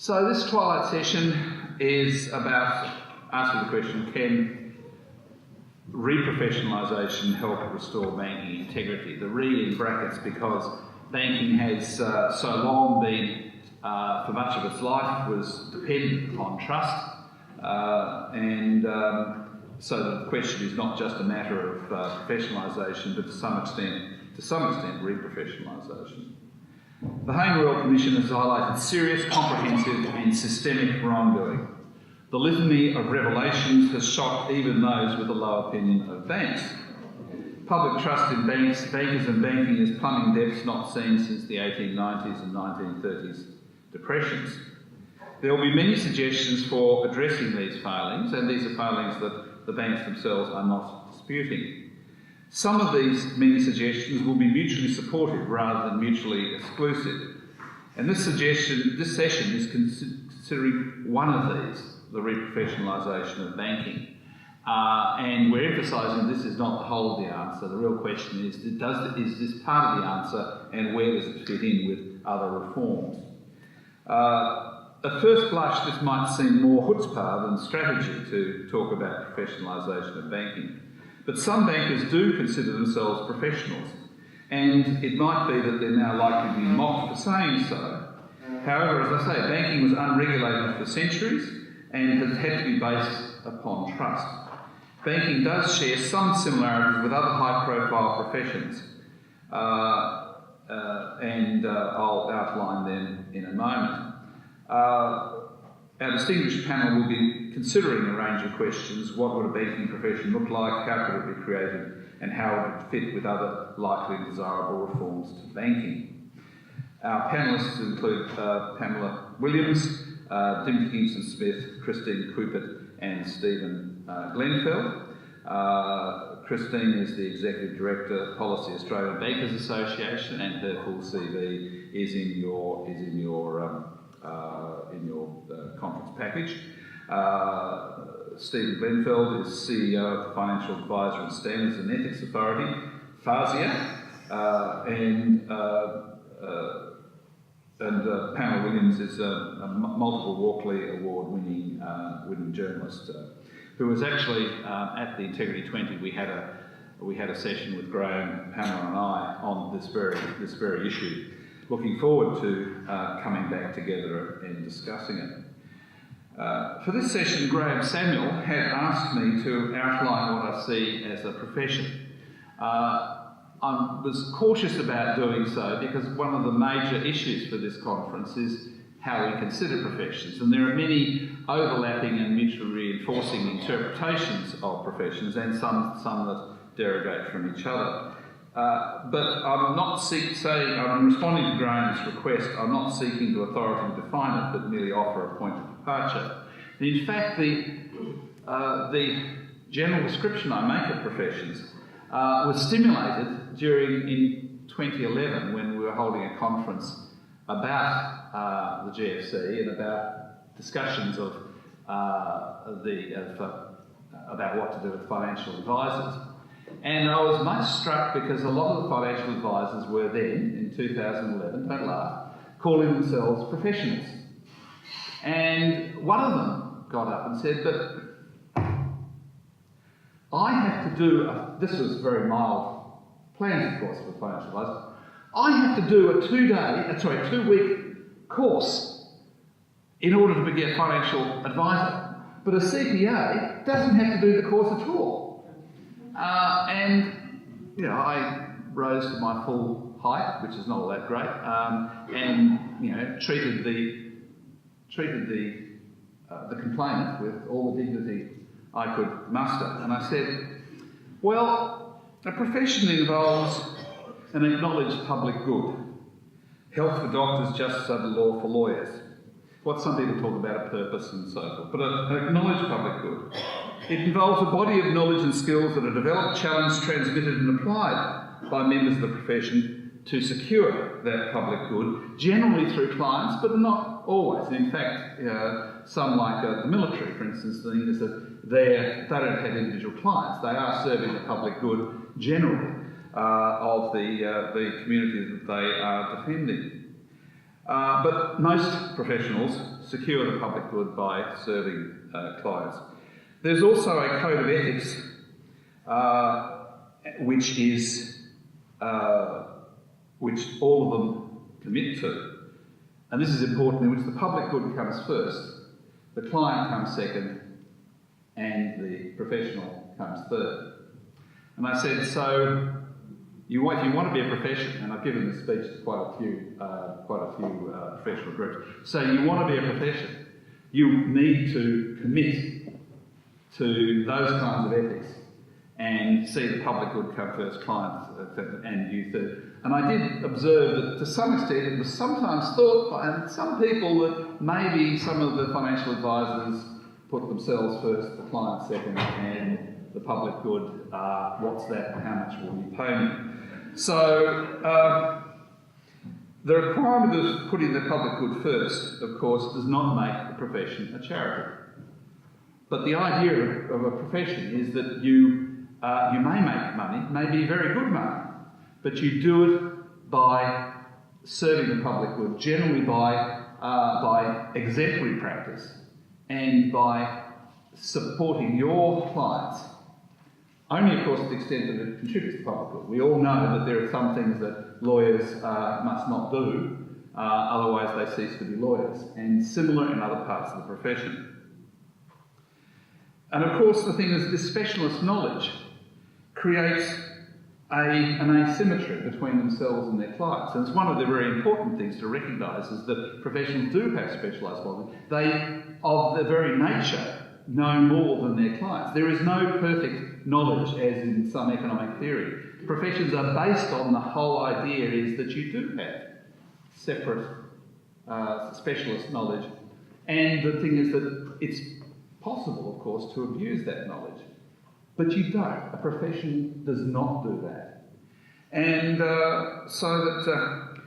So this twilight session is about asking the question, can reprofessionalisation help restore banking integrity? The re in brackets because banking has so long been, for much of its life, was dependent upon trust, so the question is not just a matter of professionalisation, but to some extent reprofessionalisation. The Hayne Royal Commission has highlighted serious, comprehensive and systemic wrongdoing. The litany of revelations has shocked even those with a low opinion of banks. Public trust in banks, bankers and banking is plumbing depths not seen since the 1890s and 1930s depressions. There will be many suggestions for addressing these failings, and these are failings that the banks themselves are not disputing. Some of these many suggestions will be mutually supportive rather than mutually exclusive. And this session is considering one of these, the reprofessionalisation of banking. And we're emphasising this is not the whole of the answer. The real question is this part of the answer, and where does it fit in with other reforms? At first blush, this might seem more chutzpah than strategy to talk about professionalisation of banking. But some bankers do consider themselves professionals, and it might be that they're now likely to be mocked for saying so. However, as I say, banking was unregulated for centuries and has had to be based upon trust. Banking does share some similarities with other high-profile professions, and I'll outline them in a moment. Our distinguished panel will be considering a range of questions. What would a banking profession look like? How could it be created? And how would it fit with other likely and desirable reforms to banking? Our panellists include Pamela Williams, Timothy Higginson-Smith, Christine Coupert and Stephen Glenfeld. Christine is the Executive Director of Policy Australia Bankers Association, and her full CV is in your conference package. Stephen Glenfeld is CEO of the Financial Advisor and Standards and Ethics Authority, FASIA, and Pamela Williams is a multiple Walkley Award winning journalist who was actually at the Integrity 20. We had a session with Graham, Pamela and I on this very issue. Looking forward to coming back together and discussing it. For this session, Graham Samuel had asked me to outline what I see as a profession. I was cautious about doing so because one of the major issues for this conference is how we consider professions, and there are many overlapping and mutually reinforcing interpretations of professions, and some that derogate from each other. But I'm not I'm responding to Graham's request. I'm not seeking to authoritatively define it, but merely offer a point of departure. And in fact, the general description I make of professions was stimulated in 2011 when we were holding a conference about the GFC and about discussions about what to do with financial advisors. And I was much struck because a lot of the financial advisors were then, in 2011, don't laugh, calling themselves professionals. And one of them got up and said, but I have to do, this was very mild plans, of course, for financial advisors, I have to do a 2-week course in order to be a financial advisor. But a CPA doesn't have to do the course at all. And I rose to my full height, which is not all that great, and treated the complainant with all the dignity I could muster. And I said, well, a profession involves an acknowledged public good. Health for doctors, justice under law for lawyers. What some people talk about a purpose and so forth, but an acknowledged public good. It involves a body of knowledge and skills that are developed, challenged, transmitted and applied by members of the profession to secure that public good, generally through clients, but not always. In fact, some like the military, for instance, the thing is that they don't have individual clients. They are serving the public good generally of the community that they are defending. But most professionals secure the public good by serving clients. There's also a code of ethics which all of them commit to. And this is important, in which the public good comes first, the client comes second, and the professional comes third. And I said, so if you want to be a profession, and I've given this speech to quite a few professional groups, so you want to be a profession, you need to commit to those kinds of ethics and see the public good come first, clients and you third. And I did observe that to some extent it was sometimes thought by some people that maybe some of the financial advisors put themselves first, the client second, and the public good, what's that and how much will you pay me? So the requirement of putting the public good first, of course, does not make the profession a charity. But the idea of a profession is that you may make money, maybe very good money, but you do it by serving the public good, generally by exemplary practice and by supporting your clients. Only, of course, to the extent that it contributes to public good. We all know that there are some things that lawyers must not do, otherwise they cease to be lawyers, and similar in other parts of the profession. And of course, the thing is, this specialist knowledge creates an asymmetry between themselves and their clients. And it's one of the very important things to recognise is that professionals do have specialised knowledge. They, of their very nature, know more than their clients. There is no perfect knowledge, as in some economic theory. Professions are based on the whole idea is that you do have separate specialist knowledge. And the thing is that it's possible, of course, to abuse that knowledge. But you don't. A profession does not do that. And so that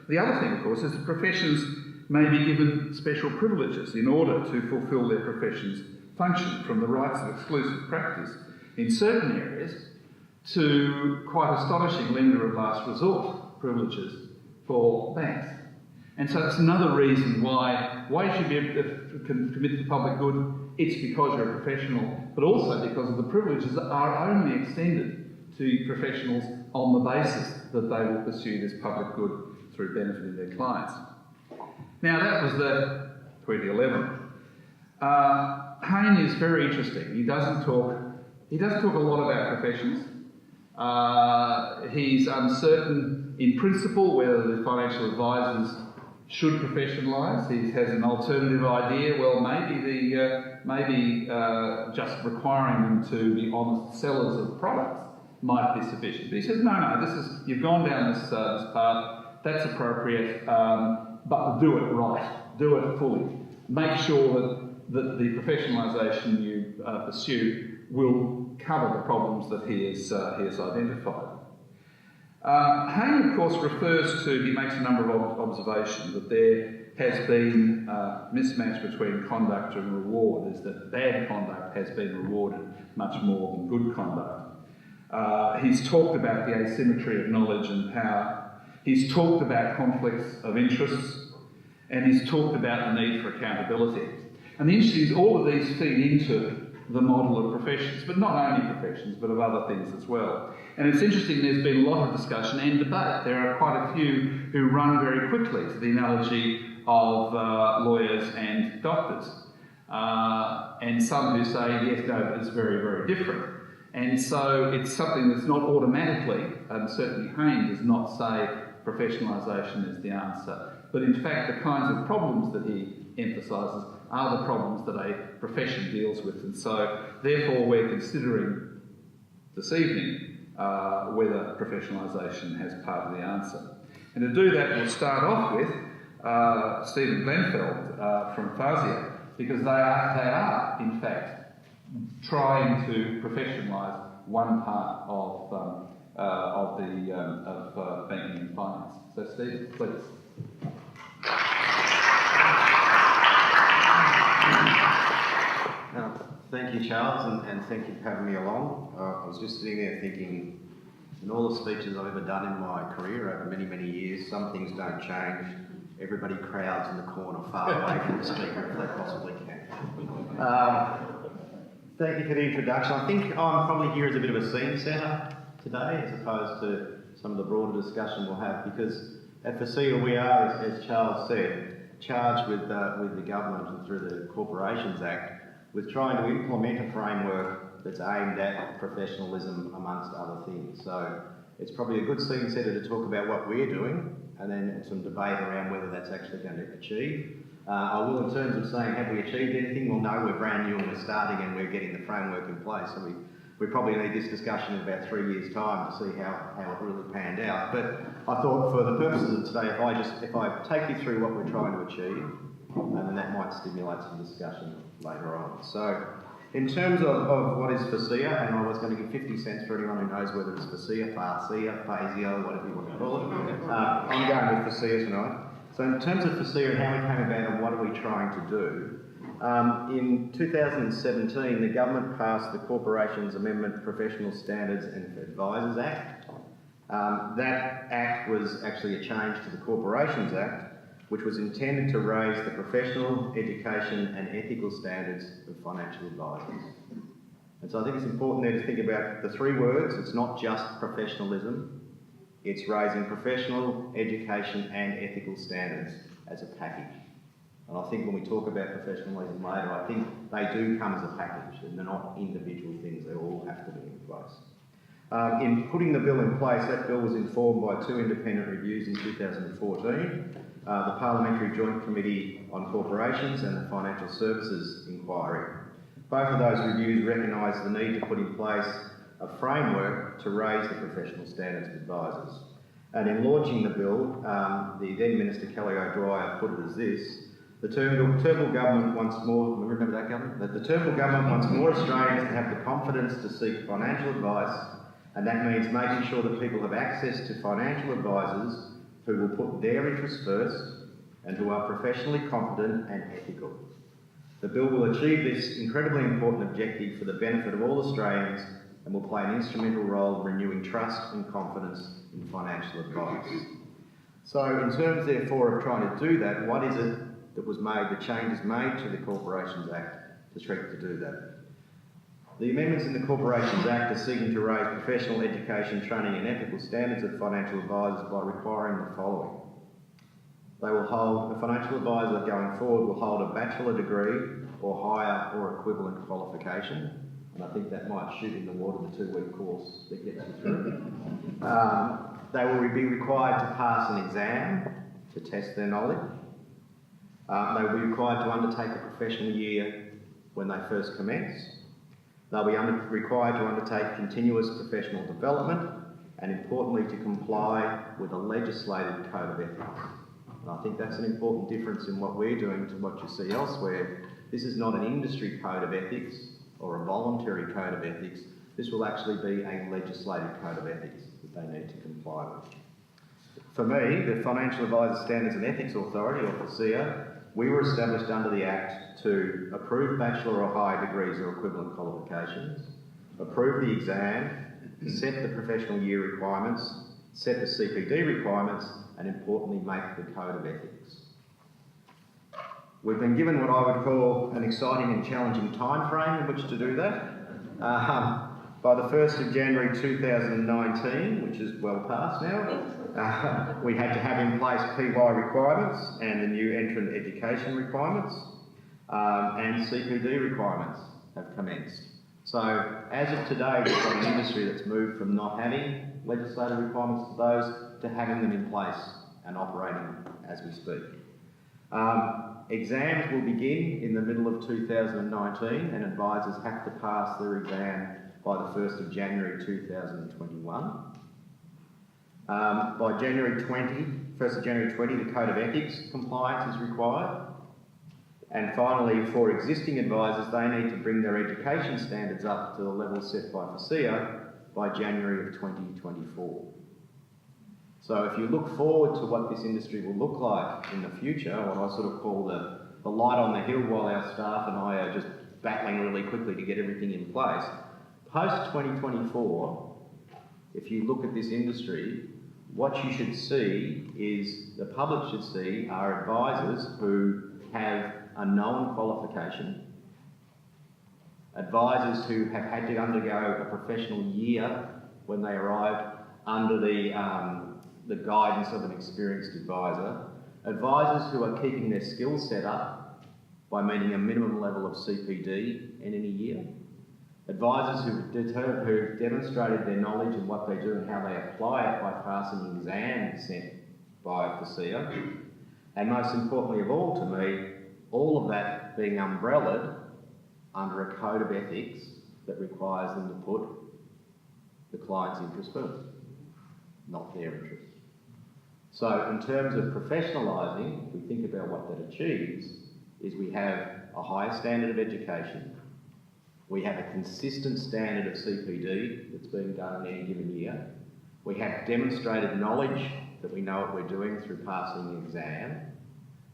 the other thing, of course, is that professions may be given special privileges in order to fulfil their profession's function, from the rights of exclusive practice in certain areas to quite astonishing lender of last resort privileges for banks. And so it's another reason why you should be able to commit to the public good. It's because you're a professional, but also because of the privileges that are only extended to professionals on the basis that they will pursue this public good through benefiting their clients. Now that was the 2011. Hayne is very interesting. He doesn't talk a lot about professions. He's uncertain in principle whether the financial advisors should professionalise. He has an alternative idea. Well, maybe just requiring them to be honest sellers of products might be sufficient. But he says, no, you've gone down this path. That's appropriate, but do it right. Do it fully. Make sure that the professionalisation you pursue will cover the problems that he has identified. Hayne, of course, he makes a number of observations that there has been mismatch between conduct and reward, is that bad conduct has been rewarded much more than good conduct. He's talked about the asymmetry of knowledge and power. He's talked about conflicts of interests, and he's talked about the need for accountability. And the interesting is all of these feed into the model of professions, but not only professions, but of other things as well. And it's interesting, there's been a lot of discussion and debate. There are quite a few who run very quickly to the analogy of lawyers and doctors. And some who say, yes, no, but it's very, very different. And so it's something that's not automatically, and certainly Hayne does not say professionalisation is the answer. But in fact, the kinds of problems that he emphasises are the problems that a profession deals with. And so, therefore, we're considering this evening whether professionalisation has part of the answer. And to do that, we'll start off with Stephen Glenfeld from FASIA, because they are, in fact, trying to professionalise one part of banking and finance. So, Stephen, please. Thank you, Charles, and thank you for having me along. I was just sitting there thinking, in all the speeches I've ever done in my career over many, many years, some things don't change, everybody crowds in the corner far away from the speaker if they possibly can. Thank you for the introduction. I think I'm probably here as a bit of a scene setter today, as opposed to some of the broader discussion we'll have, because at FASEA we are, as Charles said, charged with the government and through the Corporations Act with trying to implement a framework that's aimed at professionalism amongst other things. So it's probably a good scene setter to talk about what we're doing and then some debate around whether that's actually going to achieve. I will, in terms of saying, have we achieved anything? Well, no, we're brand new and we're starting and we're getting the framework in place. So we probably need this discussion in about 3 years' time to see how it really panned out. But I thought for the purposes of today, if I take you through what we're trying to achieve, and then that might stimulate some discussion later on. So in terms of what is FASEA, and I was going to give 50 cents for anyone who knows whether it's FASEA, FASEA, whatever you want to call it. I'm going with FASEA tonight. So in terms of FASEA and how we came about and what are we trying to do, in 2017 the government passed the Corporations Amendment Professional Standards and Advisors Act. That act was actually a change to the Corporations Act, which was intended to raise the professional, education and ethical standards of financial advisors. And so I think it's important there to think about the three words. It's not just professionalism, it's raising professional, education and ethical standards as a package. And I think when we talk about professionalism later, I think they do come as a package and they're not individual things, they all have to be in place. In putting the bill in place, that bill was informed by 2 independent reviews in 2014, the Parliamentary Joint Committee on Corporations and the Financial Services Inquiry. Both of those reviews recognised the need to put in place a framework to raise the professional standards of advisors. And in launching the bill, the then Minister Kelly O'Dwyer put it as this: the Turnbull government wants more, remember that government? The Turnbull government wants more Australians to have the confidence to seek financial advice, and that means making sure that people have access to financial advisors who will put their interests first and who are professionally competent and ethical. The bill will achieve this incredibly important objective for the benefit of all Australians and will play an instrumental role in renewing trust and confidence in financial advice. So in terms, therefore, of trying to do that, what is it that was made, the changes made to the Corporations Act to try to do that? The amendments in the Corporations Act are seeking to raise professional education, training and ethical standards of financial advisors by requiring the following. They will hold, the financial advisor going forward will hold a bachelor degree or higher or equivalent qualification. And I think that might shoot in the water the 2-week course that gets you through. They will be required to pass an exam to test their knowledge. They will be required to undertake a professional year when they first commence. They'll be required to undertake continuous professional development and, importantly, to comply with a legislated code of ethics. And I think that's an important difference in what we're doing to what you see elsewhere. This is not an industry code of ethics or a voluntary code of ethics. This will actually be a legislated code of ethics that they need to comply with. For me, the Financial Advisor Standards and Ethics Authority, or FASEA, we were established under the Act to approve bachelor or higher degrees or equivalent qualifications, approve the exam, set the professional year requirements, set the CPD requirements, and importantly, make the code of ethics. We've been given what I would call an exciting and challenging time frame in which to do that. By the 1st of January 2019, which is well past now, we had to have in place PY requirements and the new entrant education requirements, and CPD requirements have commenced. So as of today, we've got an industry that's moved from not having legislative requirements to those to having them in place and operating as we speak. Exams will begin in the middle of 2019 and advisors have to pass their exam by the 1st of January 2021. By 1st of January 20, the Code of Ethics compliance is required. And finally, for existing advisors, they need to bring their education standards up to the level set by FASEA by January of 2024. So if you look forward to what this industry will look like in the future, what I sort of call the light on the hill while our staff and I are just battling really quickly to get everything in place, post 2024, if you look at this industry, what you should see is, the public should see, are advisors who have a known qualification, advisors who have had to undergo a professional year when they arrive under the guidance of an experienced advisor, advisors who are keeping their skill set up by meeting a minimum level of CPD in any year, advisors who've demonstrated their knowledge in what they do and how they apply it by passing the exam sent by FASEA, and most importantly of all to me, all of that being umbrellaed under a code of ethics that requires them to put the client's interest first, not their interest. So in terms of professionalising, if we think about what that achieves, is we have a higher standard of education, we have a consistent standard of CPD that's being done in any given year, we have demonstrated knowledge that we know what we're doing through passing the exam,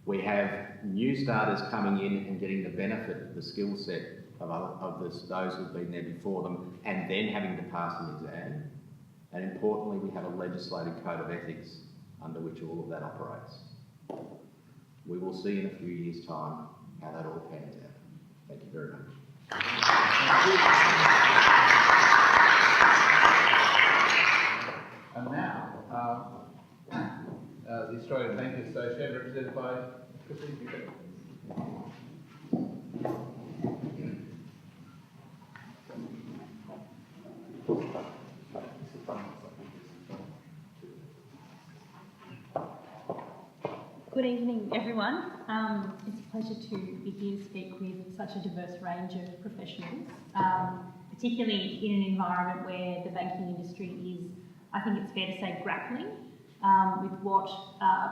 we have new starters coming in and getting the benefit of the skill set of those who've been there before them and then having to pass an exam, and importantly we have a legislated code of ethics under which all of that operates. We will see in a few years' time how that all pans out. Thank you very much. And now, the Australian Bankers Association, represented by Christine Buchanan. Good evening, everyone. It's a pleasure to be here to speak with such a diverse range of professionals, particularly in an environment where the banking industry is, I think it's fair to say, grappling with what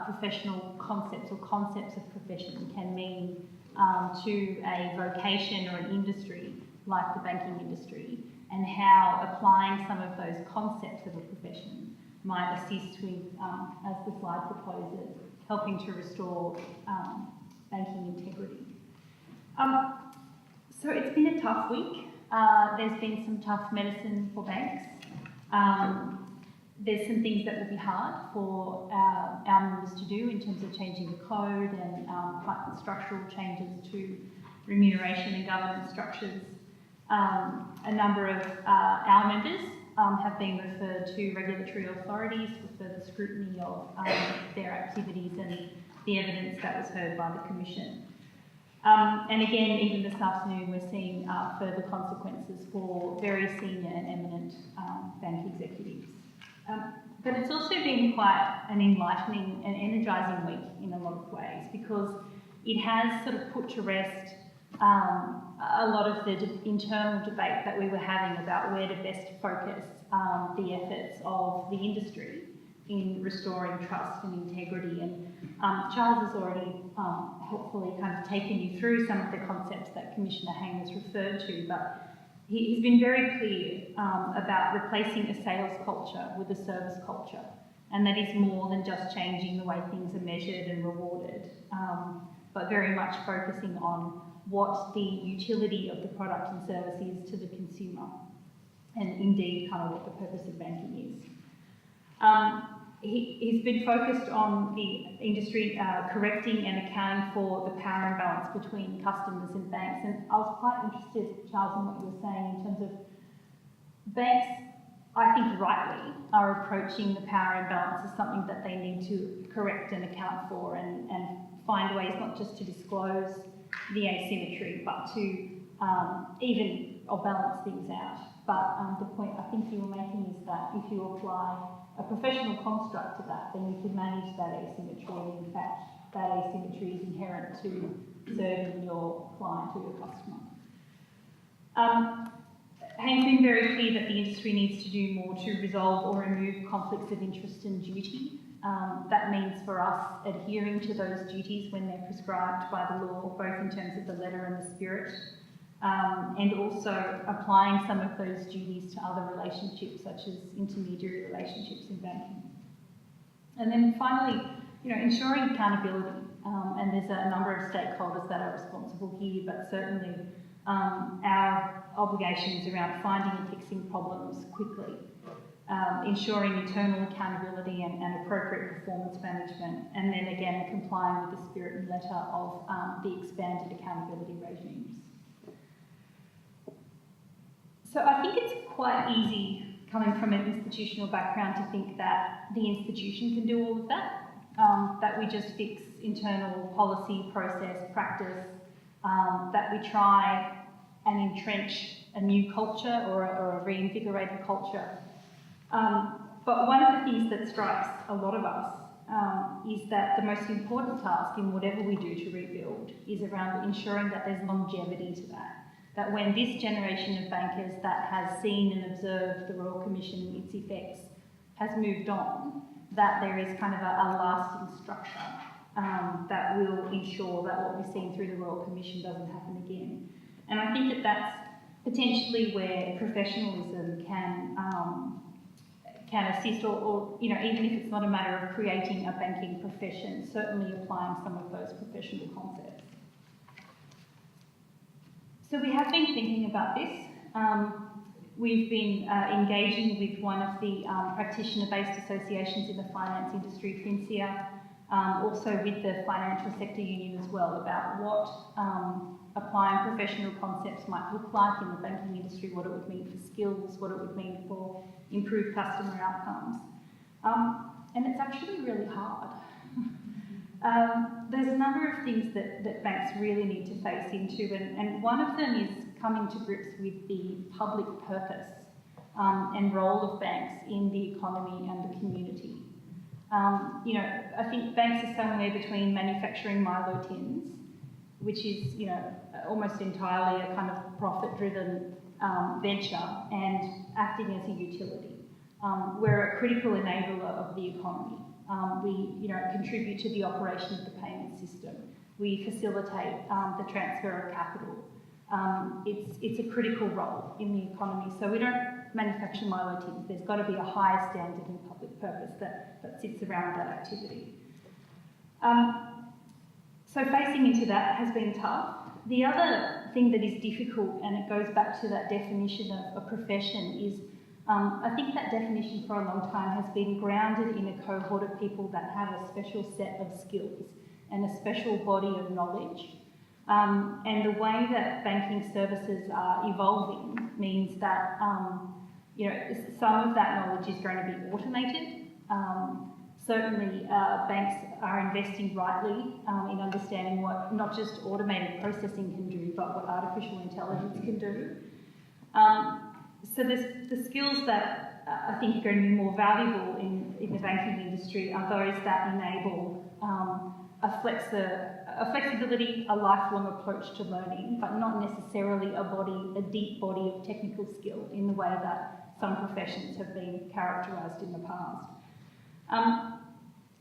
professional concepts or concepts of profession can mean to a vocation or an industry like the banking industry, and how applying some of those concepts of a profession might assist with, as the slide proposes, helping to restore banking integrity. So it's been a tough week. There's been some tough medicine for banks. There's some things that will be hard for our members to do in terms of changing the code and structural changes to remuneration and governance structures. A number of our members have been referred to regulatory authorities for further scrutiny of their activities and the evidence that was heard by the Commission. And again, even this afternoon, we're seeing further consequences for very senior and eminent bank executives. But it's also been quite an enlightening and energising week in a lot of ways, because it has sort of put to rest a lot of the internal debate that we were having about where to best focus the efforts of the industry in restoring trust and integrity. And Charles has already helpfully kind of taken you through some of the concepts that Commissioner Hayne has referred to, but he's been very clear about replacing a sales culture with a service culture, and that is more than just changing the way things are measured and rewarded, but very much focusing on what the utility of the product and service is to the consumer, and indeed kind of what the purpose of banking is. He's been focused on the industry correcting and accounting for the power imbalance between customers and banks, and I was quite interested, Charles, in what you were saying in terms of banks, I think rightly, are approaching the power imbalance as something that they need to correct and account for, and find ways not just to disclose the asymmetry, but to even or balance things out. But the point I think you were making is that if you apply a professional construct to that, then you can manage that asymmetry, and in fact that asymmetry is inherent to serving your client or your customer. Hayne's been very clear that the industry needs to do more to resolve or remove conflicts of interest and duty. That means for us adhering to those duties when they're prescribed by the law, both in terms of the letter and the spirit, and also applying some of those duties to other relationships, such as intermediary relationships in banking. And then finally, ensuring accountability. And there's a number of stakeholders that are responsible here, but certainly our obligations around finding and fixing problems quickly. ensuring internal accountability and appropriate performance management, and then again complying with the spirit and letter of the expanded accountability regimes. So I think it's quite easy, coming from an institutional background, to think that the institution can do all of that, that we just fix internal policy, process, practice, that we try and entrench a new culture or a reinvigorated culture. But one of the things that strikes a lot of us is that the most important task in whatever we do to rebuild is around ensuring that there's longevity to that. That when this generation of bankers that has seen and observed the Royal Commission and its effects has moved on, that there is kind of a lasting structure that will ensure that what we've seen through the Royal Commission doesn't happen again. And I think that that's potentially where professionalism can assist, or you know, even if it's not a matter of creating a banking profession, certainly applying some of those professional concepts. So we have been thinking about this. We've been engaging with one of the practitioner-based associations in the finance industry, FinCEA, also with the Financial Sector Union as well, about what applying professional concepts might look like in the banking industry, what it would mean for skills, what it would mean for improved customer outcomes. And it's actually really hard. There's a number of things that banks really need to face into, and one of them is coming to grips with the public purpose and role of banks in the economy and the community. You know, I think banks are somewhere between manufacturing Milo tins, which is, you know, almost entirely a kind of profit-driven venture, and acting as a utility. We're a critical enabler of the economy. We, you know, contribute to the operation of the payment system. We facilitate the transfer of capital. It's a critical role in the economy. So we don't manufacture Milo tins. There's got to be a higher standard in public purpose that sits around that activity. So facing into that has been tough. The other thing that is difficult, and it goes back to that definition of a profession, is I think that definition for a long time has been grounded in a cohort of people that have a special set of skills and a special body of knowledge. And the way that banking services are evolving means that you know, some of that knowledge is going to be automated. Certainly, banks are investing rightly in understanding what not just automated processing can do, but what artificial intelligence can do. So there's the skills that I think are going to be more valuable in the banking industry are those that enable a flexibility, a lifelong approach to learning, but not necessarily a deep body of technical skill in the way that some professions have been characterised in the past.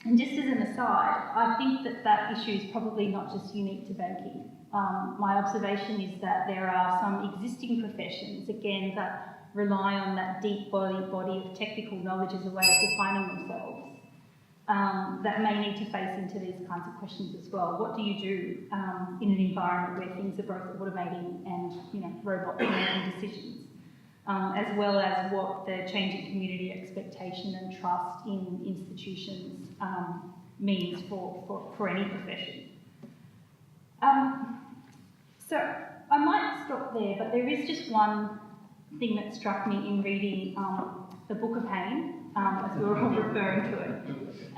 And just as an aside, I think that issue is probably not just unique to banking. My observation is that there are some existing professions, again, that rely on that deep body of technical knowledge as a way of defining themselves, that may need to face into these kinds of questions as well. What do you do in an environment where things are both automating and, you know, robots making decisions? As well as what the changing community expectation and trust in institutions means for any profession. So I might stop there, but there is just one thing that struck me in reading the Book of Hayne, as we were all referring to it.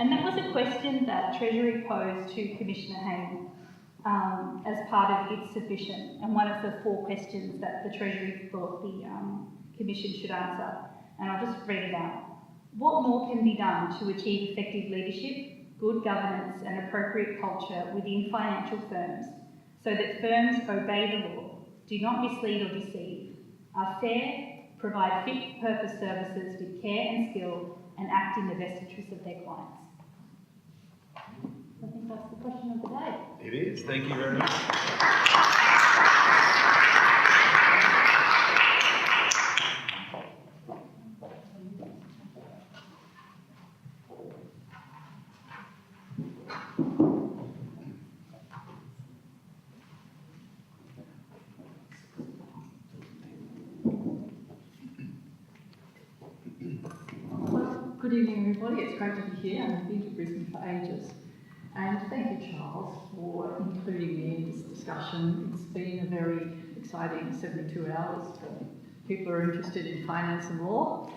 And that was a question that Treasury posed to Commissioner Hayne as part of its submission, and one of the 4 questions that the Treasury thought the Commission should answer. And I'll just read it out. What more can be done to achieve effective leadership, good governance and appropriate culture within financial firms so that firms obey the law, do not mislead or deceive, are fair, provide fit-for-purpose services with care and skill, and act in the best interests of their clients? I think that's the question of the day. It is. Thank you very much. Good evening, everybody. It's great to be here. I've been to Brisbane for ages. And thank you, Charles, for including me in this discussion. It's been a very exciting 72 hours for people who are interested in finance and law.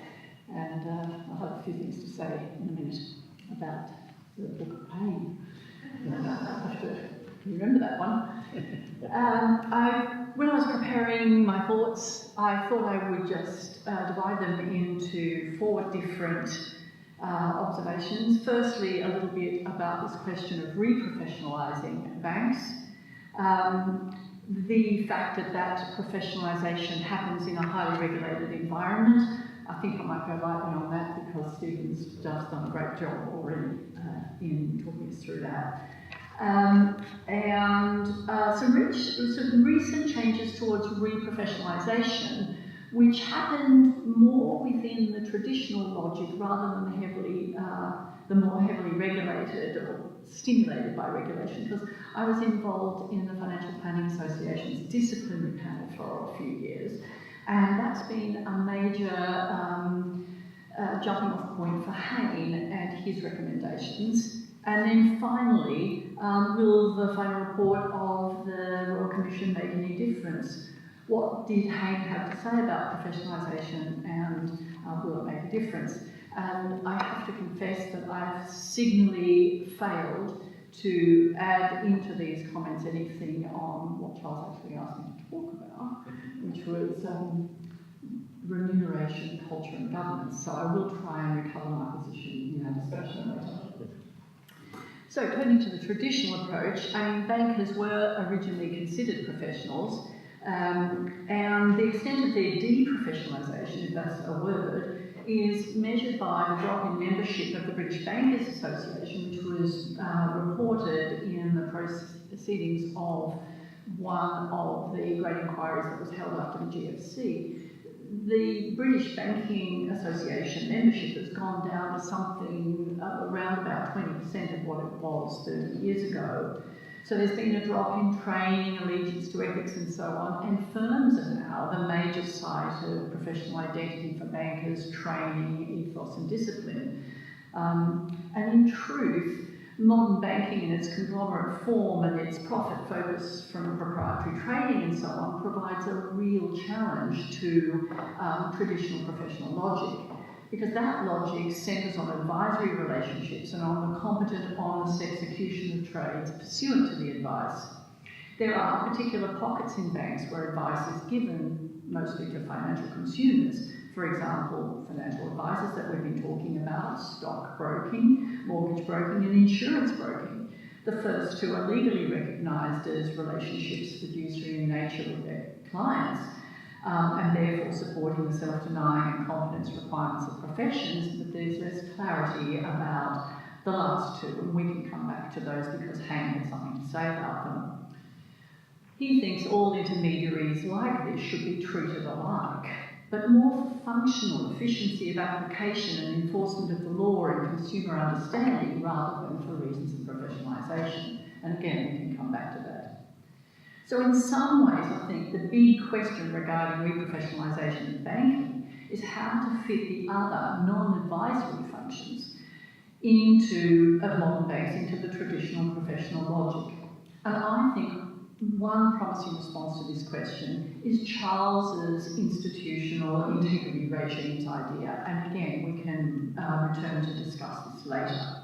And I'll have a few things to say in a minute about the Book of Pain. I have to remember that one. When I was preparing my thoughts, I thought I would just divide them into 4 different observations. Firstly, a little bit about this question of reprofessionalising banks. The fact that professionalisation happens in a highly regulated environment. I think I might go lightly on that because Stephen's just done a great job already in talking us through that. Some recent changes towards reprofessionalisation, which happened more within the traditional logic rather than the more heavily regulated or stimulated by regulation. Because I was involved in the Financial Planning Association's disciplinary panel for a few years, and that's been a major jumping off point for Hayne and his recommendations. And then finally, will the final report of the Royal Commission make any difference? What did Hayne have to say about professionalisation, and will it make a difference? And I have to confess that I've signally failed to add into these comments anything on what Charles actually asked me to talk about, which was remuneration, culture and governance. So I will try and recover my position in our discussion later. So turning to the traditional approach, bankers were originally considered professionals, and the extent of their deprofessionalisation, if that's a word, is measured by the drop in membership of the British Bankers Association, which was reported in the proceedings of one of the great inquiries that was held after the GFC. The British Banking Association membership has gone down to something around about 20% of what it was 30 years ago. So there's been a drop in training, allegiance to ethics and so on, and firms are now the major site of professional identity for bankers, training, ethos and discipline. And in truth, modern banking in its conglomerate form and its profit focus from proprietary trading and so on provides a real challenge to traditional professional logic, because that logic centres on advisory relationships and on the competent, honest execution of trades pursuant to the advice. There are particular pockets in banks where advice is given mostly to financial consumers. For example, financial advisors that we've been talking about, stock broking, mortgage broking and insurance broking. The first two are legally recognised as relationships fiduciary in nature with their clients, and therefore supporting the self-denying and competence requirements of professions, but there's less clarity about the last two, and we can come back to those because Hayne had something to say about them. He thinks all intermediaries like this should be treated alike, but more for functional efficiency of application and enforcement of the law and consumer understanding rather than for reasons of professionalisation. And again, we can come back to that. So in some ways, I think the big question regarding reprofessionalisation of banking is how to fit the other non-advisory functions of modern banks into the traditional professional logic. And I think one promising response to this question is Charles's institutional integrity regimes idea, and again we can return to discuss this later.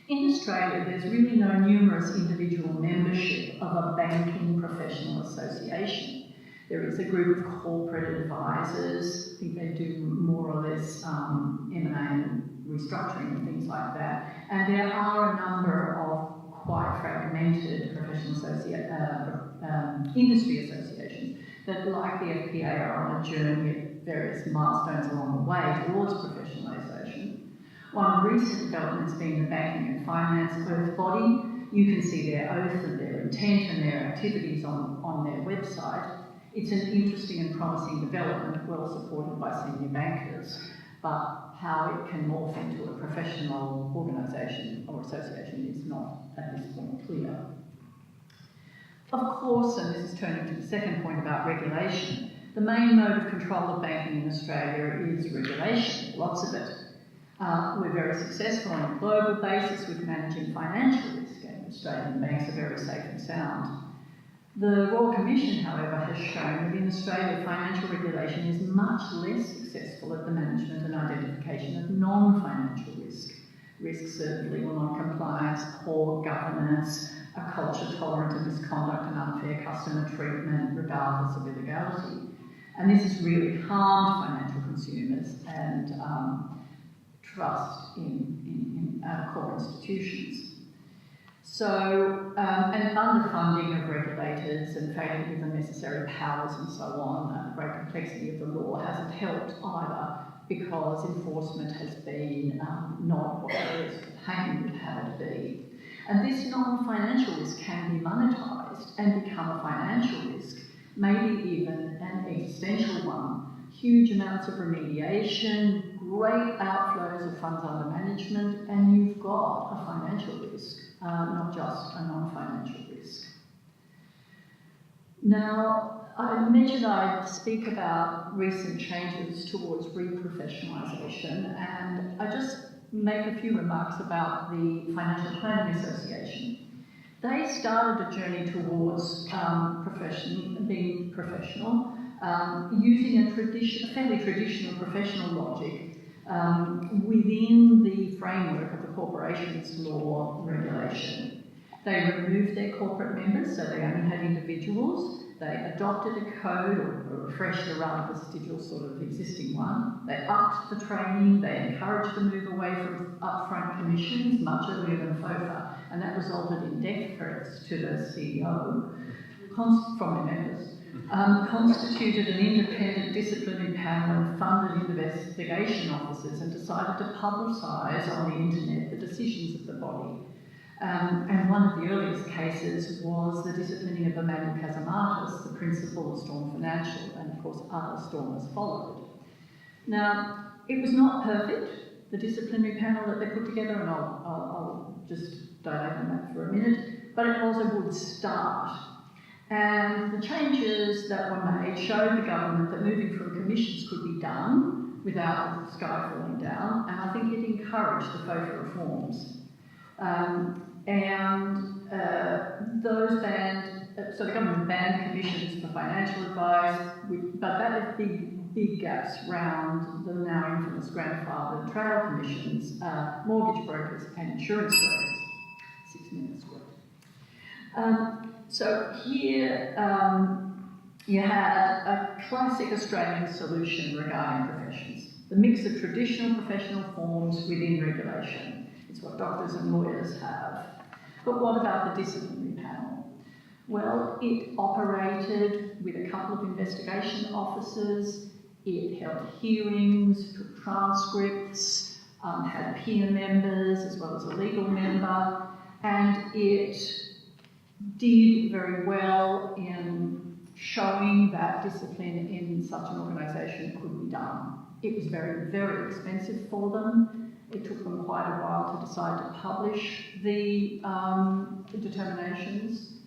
In Australia, there's really no numerous individual membership of a banking professional association. There is a group of corporate advisors. I think they do more or less M&A and restructuring and things like that, and there are a number of quite fragmented professional industry associations that, like the FPA, are on a journey at various milestones along the way towards professionalisation. One recent development has been the Banking and Finance Oath body. You can see their oath and their intent and their activities on their website. It's an interesting and promising development, well supported by senior bankers, but how it can morph into a professional organisation or association is not at this point clear. Of course, and this is turning to the second point about regulation, the main mode of control of banking in Australia is regulation, lots of it. We're very successful on a global basis with managing financial risk, and Australian banks are very safe and sound. The Royal Commission, however, has shown that in Australia, financial regulation is much less successful at the management and identification of non-financial risk. Risks of legal non-compliance, poor governance, a culture tolerant of misconduct and unfair customer treatment, regardless of illegality. And this has really harmed financial consumers and trust in our core institutions. So, and underfunding of regulators and failure to give them necessary powers and so on, and the great complexity of the law hasn't helped either, because enforcement has been not what Hayne would have it be. And this non-financial risk can be monetised and become a financial risk, maybe even an existential one. Huge amounts of remediation, great outflows of funds under management, and you've got a financial risk, not just a non-financial risk. Now, I mentioned I'd speak about recent changes towards reprofessionalisation, and I just make a few remarks about the Financial Planning Association. They started a journey towards being professional, using a fairly traditional professional logic within the framework of the Corporations Law regulation. They removed their corporate members, so they only had individuals. They adopted a code, or refreshed a rather vestigial sort of existing one. They upped the training, they encouraged the move away from upfront commissions much earlier than FOFA, and that resulted in death threats to the CEO from their members. Constituted an independent disciplinary panel and funded investigation officers, and decided to publicise on the internet the decisions of the body. And one of the earliest cases was the disciplining of Emmanuel Casamatas, the principal of Storm Financial, and of course other stormers followed. Now, it was not perfect, the disciplinary panel that they put together, and I'll just dive on that for a minute, but it was a good start. And the changes that were made showed the government that moving from commissions could be done without the sky falling down, and I think it encouraged the FOFA reforms. Those banned, so the government banned commissions for financial advice, but that left big gaps around the now infamous grandfathered trail commissions, mortgage brokers and insurance brokers. 6 minutes worth. So here you had a classic Australian solution regarding professions, the mix of traditional professional forms within regulation. It's what doctors and lawyers have. But what about the disciplinary panel? Well, it operated with a couple of investigation officers, it held hearings, took transcripts, had peer members as well as a legal member, and it did very well in showing that discipline in such an organisation could be done. It was very, very expensive for them. It took them quite a while to decide to publish the determinations.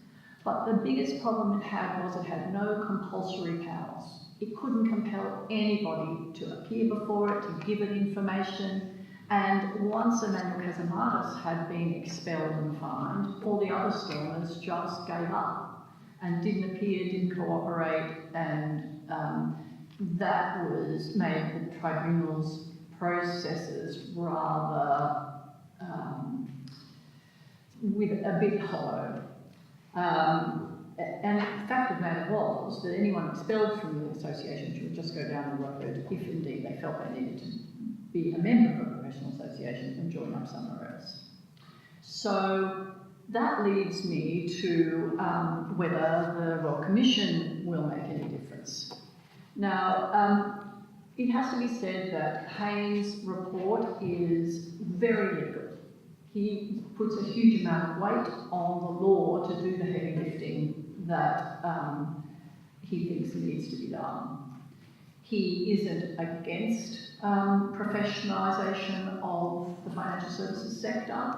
But the biggest problem it had was it had no compulsory powers. It couldn't compel anybody to appear before it, to give it information. And once Emmanuel Casamatas had been expelled and fined, all the other stormers just gave up and didn't appear, didn't cooperate, and that was made the tribunal's processes rather with a bit hollow. And the fact of the matter was that anyone expelled from the association should just go down the road if indeed they felt they needed to be a member of a professional association and join up somewhere else. So that leads me to whether the Royal Commission will make any difference. Now, it has to be said that Hayne's report is very legal. He puts a huge amount of weight on the law to do the heavy lifting that he thinks needs to be done. He isn't against professionalisation of the financial services sector.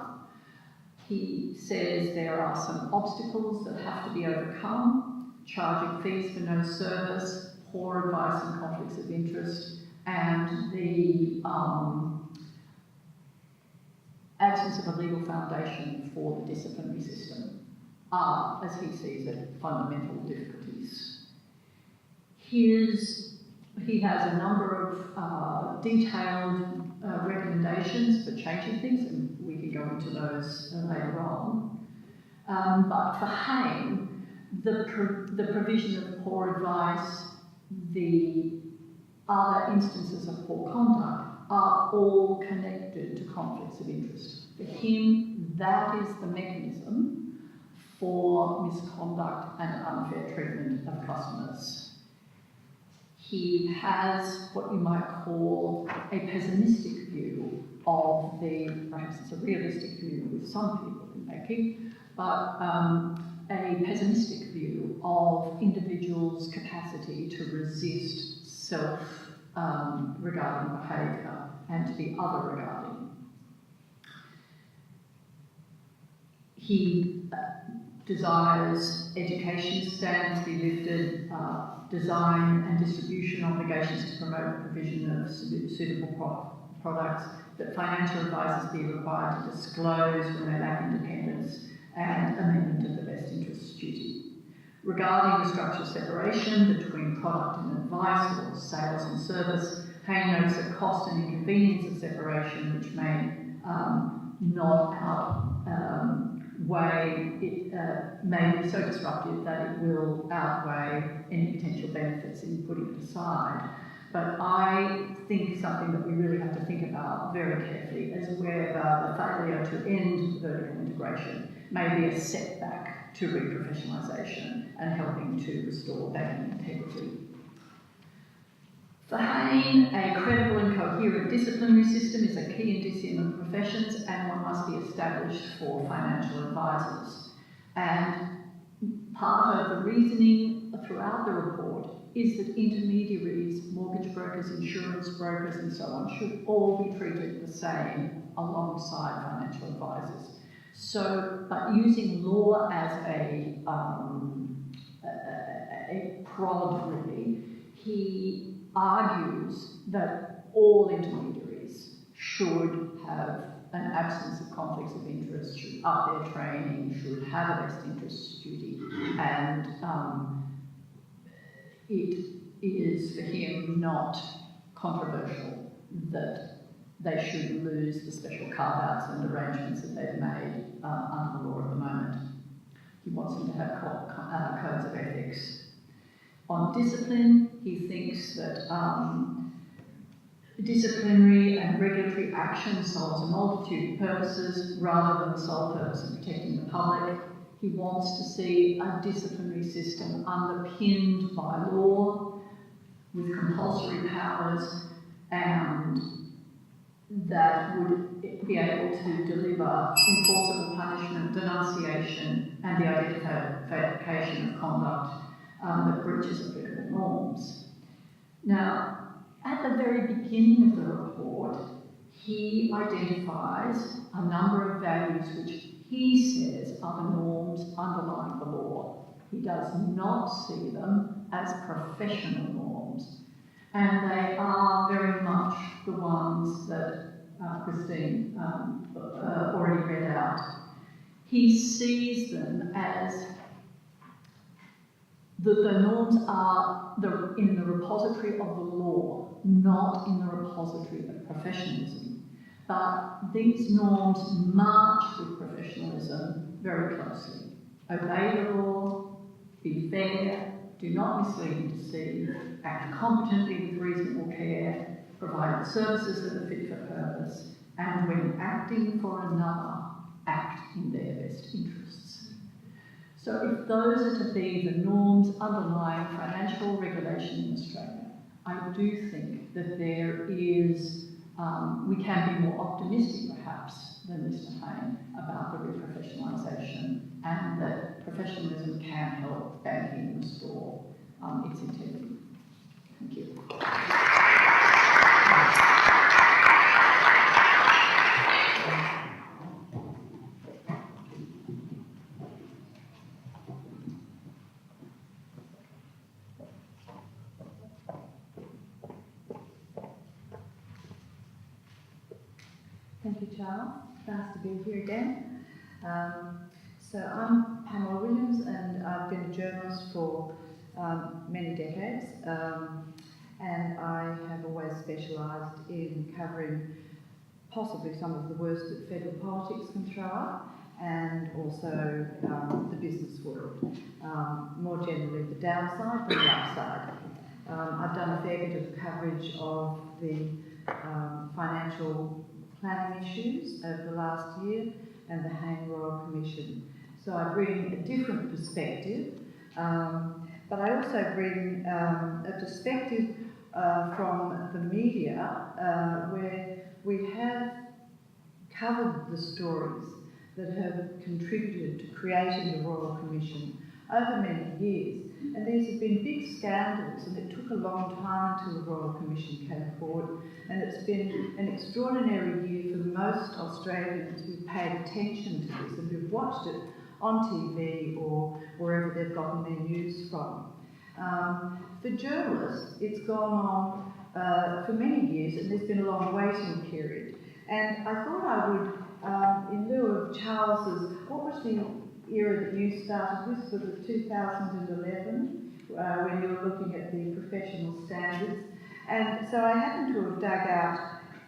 He says there are some obstacles that have to be overcome, charging fees for no service, poor advice and conflicts of interest, and the absence of a legal foundation for the disciplinary system are, as he sees it, fundamental difficulties. He has a number of detailed recommendations for changing things, and we can go into those later on. But for Hayne, the provision of poor advice, the other instances of poor conduct are all connected to conflicts of interest. For him, that is the mechanism for misconduct and unfair treatment of customers. He has what you might call a pessimistic view of perhaps it's a realistic view with some people in making, but a pessimistic view of individuals' capacity to resist self-regarding behaviour and to be other-regarding. He desires education standards to be lifted, design and distribution obligations to promote the provision of suitable products, that financial advisors be required to disclose when they lack independence, and amendment of the best interests duty. Regarding the structural separation between product and advice, or sales and service, Hayne notes the cost and inconvenience of separation, which may not outweigh may be so disruptive that it will outweigh any potential benefits in putting it aside. But I think something that we really have to think about very carefully is whether the failure to end vertical integration may be a setback to reprofessionalisation and helping to restore banking integrity. For Hayne, a credible and coherent disciplinary system is a key indicium of professions, and one must be established for financial advisors. And part of the reasoning throughout the report is that intermediaries, mortgage brokers, insurance brokers and so on should all be treated the same alongside financial advisors. So, but using law as a prod really, he argues that all intermediaries should have an absence of conflicts of interest, should up their training, should have a best interests duty, and it is for him not controversial that they should lose the special carve-outs and arrangements that they've made under the law at the moment. He wants them to have codes of ethics. On discipline, he thinks that disciplinary and regulatory action solves a multitude of purposes rather than the sole purpose of protecting the public. He wants to see a disciplinary system underpinned by law with compulsory powers, and that would be able to deliver enforceable punishment, denunciation, and the identification of conduct that breaches applicable norms. Now, at the very beginning of the report, he identifies a number of values which he says are the norms underlying the law. He does not see them as professional norms, and they are very much the ones that Christine already read out. He sees them as the norms are in the repository of the law, not in the repository of professionalism. But these norms march with professionalism very closely. Obey the law, be fair, do not mislead and deceive, act competently with reasonable care, provide services that are fit for purpose, and when acting for another, act in their best interests. So if those are to be the norms underlying financial regulation in Australia, I do think that there is, we can be more optimistic perhaps than Mr. Hayne about the reprofessionalisation, and that professionalism can help banking restore its integrity. Thank you. Thank you, Charles. Nice to be here again. So I'm Pamela Williams, and I've been a journalist for many decades, and I have always specialised in covering possibly some of the worst that federal politics can throw up, and also the business world. More generally, the downside than the upside. I've done a fair bit of coverage of the financial planning issues over the last year and the Hayne Royal Commission. So I bring a different perspective, but I also bring a perspective from the media where we have covered the stories that have contributed to creating the Royal Commission over many years. And these have been big scandals, and it took a long time until the Royal Commission came forward, and it's been an extraordinary year for most Australians who've paid attention to this and who've watched it on TV or wherever they've gotten their news from. For journalists, it's gone on for many years, and there's been a long waiting period. And I thought I would, in lieu of Charles's, what was the era that you started with? Was it 2011, when you were looking at the professional standards? And so I happened to have dug out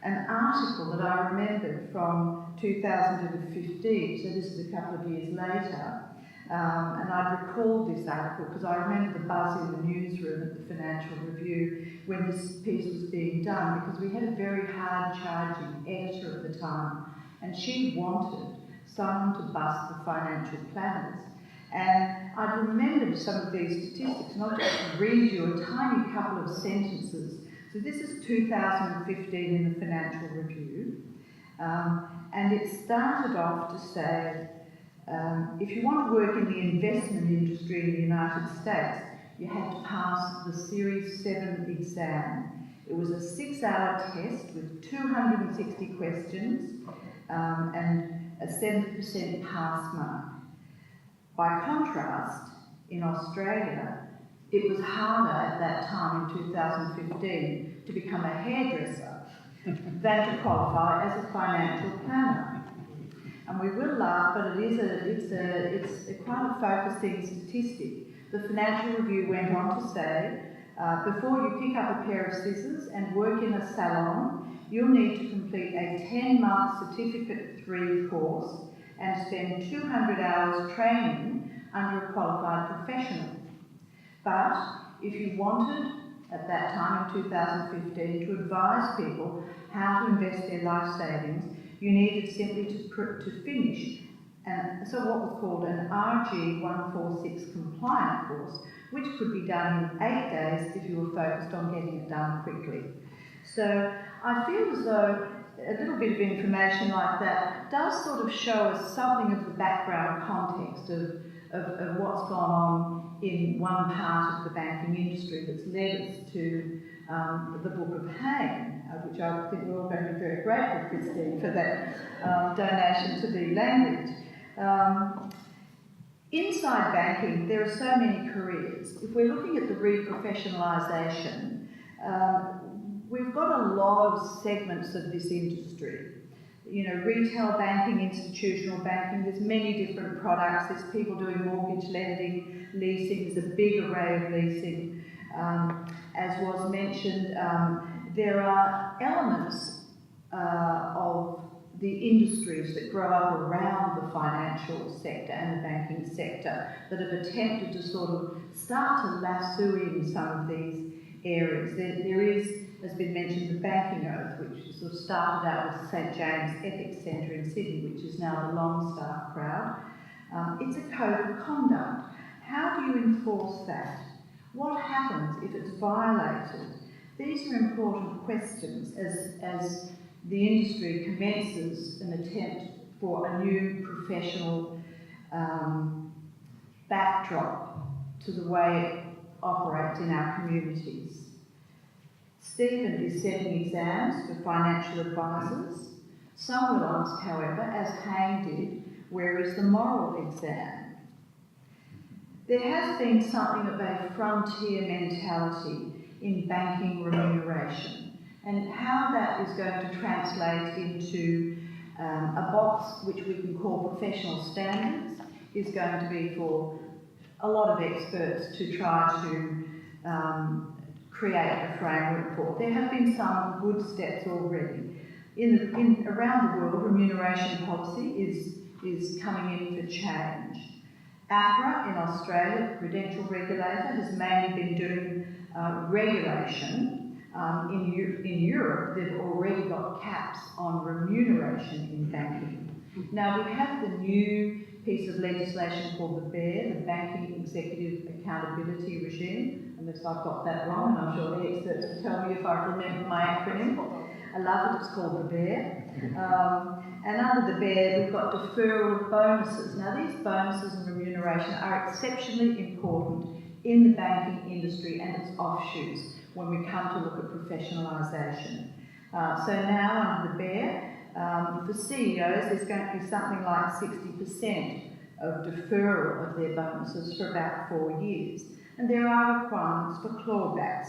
an article that I remembered from 2015, so this is a couple of years later, and I recalled this article because I remember the buzz in the newsroom at the Financial Review when this piece was being done, because we had a very hard-charging editor at the time, and she wanted someone to bust the financial planners. And I remembered some of these statistics, and I'll just read you a tiny couple of sentences. So this is 2015 in the Financial Review, and it started off to say, if you want to work in the investment industry in the United States, you had to pass the Series 7 exam. It was a 6-hour test with 260 questions and a 70% pass mark. By contrast, in Australia, it was harder at that time in 2015 to become a hairdresser than to qualify as a financial planner. And we will laugh, but it's quite a focusing statistic. The Financial Review went on to say, before you pick up a pair of scissors and work in a salon, you'll need to complete a 10-month Certificate 3 course and spend 200 hours training under a qualified professional. But if you wanted, at that time in 2015, to advise people how to invest their life savings, you needed simply to finish so what was called an RG 146 compliant course, which could be done in 8 days if you were focused on getting it done quickly. So I feel as though a little bit of information like that does sort of show us something of the background context of what's gone on in one part of the banking industry that's led us to the Book of Hayne, which I think we're all going to be very grateful, Christine, for that donation to the language. Inside banking, there are so many careers. If we're looking at the reprofessionalisation, we've got a lot of segments of this industry. You know, retail banking, institutional banking, there's many different products. There's people doing mortgage lending, leasing, there's a big array of leasing. As was mentioned, there are elements of the industries that grow up around the financial sector and the banking sector that have attempted to sort of start to lasso in some of these areas. There is, has been mentioned, the banking oath, which sort of started out with St James Ethics Centre in Sydney, which is now the Longstaff crowd. It's a code of conduct. How do you enforce that? What happens if it's violated? These are important questions as the industry commences an attempt for a new professional backdrop to the way it operates in our communities. Stephen is setting exams for financial advisors. Some will ask, however, as Hayne did, where is the moral exam? There has been something of a frontier mentality in banking remuneration, and how that is going to translate into A box which we can call professional standards is going to be for a lot of experts to try to create a framework for. There have been some good steps already. Around the world, remuneration policy is coming in for change. APRA in Australia, the prudential regulator, has mainly been doing regulation. In Europe, they've already got caps on remuneration in banking. Now, we have the new piece of legislation called the BEAR, the Banking Executive Accountability Regime, unless I've got that wrong, and I'm sure the experts will tell me if I remember my acronym. I love it, it's called the BEAR. And under the BEAR, we've got deferral of bonuses. Now, these bonuses and remuneration are exceptionally important in the banking industry and its offshoots when we come to look at professionalisation. So now under the BEAR, for CEOs, there's going to be something like 60% of deferral of their bonuses for about 4 years. And there are requirements for clawbacks.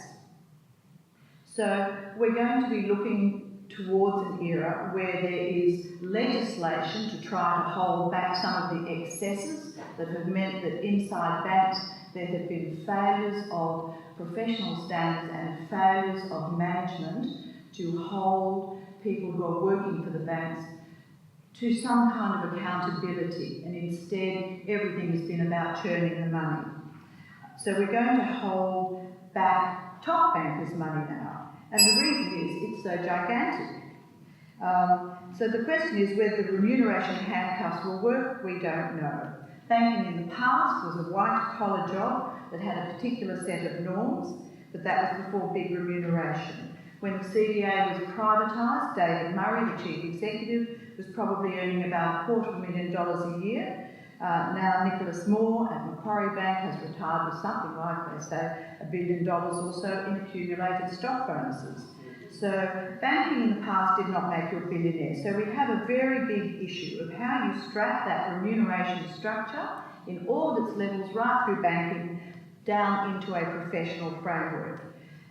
So we're going to be looking towards an era where there is legislation to try to hold back some of the excesses that have meant that inside banks there have been failures of professional standards and failures of management to hold people who are working for the banks to some kind of accountability, and instead everything has been about churning the money. So we're going to hold back top bankers' money now, and the reason is it's so gigantic. So the question is whether the remuneration handcuffs will work. We don't know. Banking in the past was a white-collar job that had a particular set of norms, but that was before big remuneration. When the CDA was privatised, David Murray, the chief executive, was probably earning about $250,000 a year. Now Nicholas Moore at Macquarie Bank has retired with something like, they say, $1 billion or so in accumulated stock bonuses. So banking in the past did not make you a billionaire. So we have a very big issue of how you strap that remuneration structure in all of its levels right through banking down into a professional framework.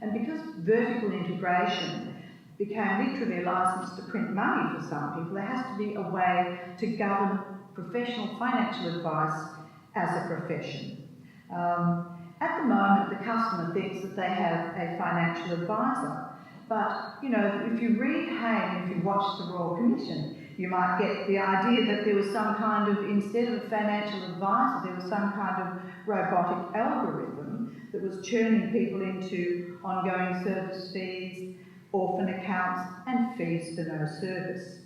And because vertical integration became literally a license to print money for some people, there has to be a way to govern professional financial advice as a profession. At the moment, the customer thinks that they have a financial advisor. But, you know, if you read Hayne, if you watch the Royal Commission, you might get the idea that there was some kind of, instead of a financial advisor, there was some kind of robotic algorithm that was churning people into ongoing service fees, orphan accounts, and fees for no service.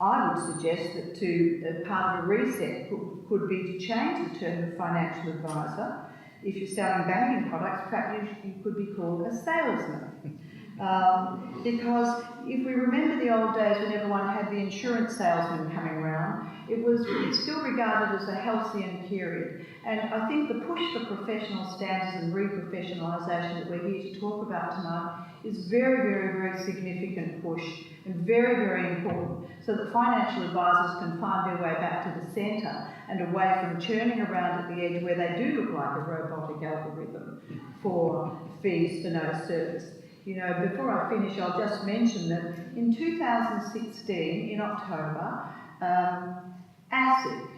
I would suggest that part of a reset could be to change the term of financial advisor. If you're selling banking products, perhaps you could be called a salesman. Because if we remember the old days when everyone had the insurance salesman coming around, it was still regarded as a halcyon period. And I think the push for professional standards and reprofessionalisation that we're here to talk about tonight is very, very, very significant push and very, very important, so that financial advisors can find their way back to the centre and away from churning around at the edge where they do look like a robotic algorithm for fees for no service. You know, before I finish, I'll just mention that in 2016, in October, ASIC,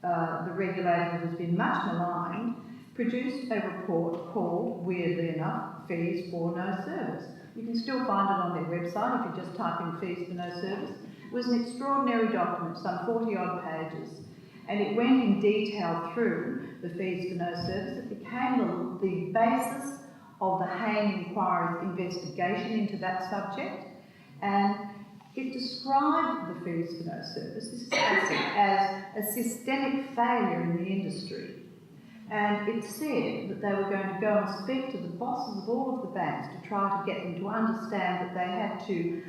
the regulator that has been much maligned, produced a report called, weirdly enough, Fees for No Service. You can still find it on their website if you just type in Fees for No Service. It was an extraordinary document, some 40-odd pages, and it went in detail through the Fees for No Service. It became the basis of the Hayne Inquiry's investigation into that subject, and it described the Fees for No Service, this is ASIC, as a systemic failure in the industry. And it said that they were going to go and speak to the bosses of all of the banks to try to get them to understand that they had to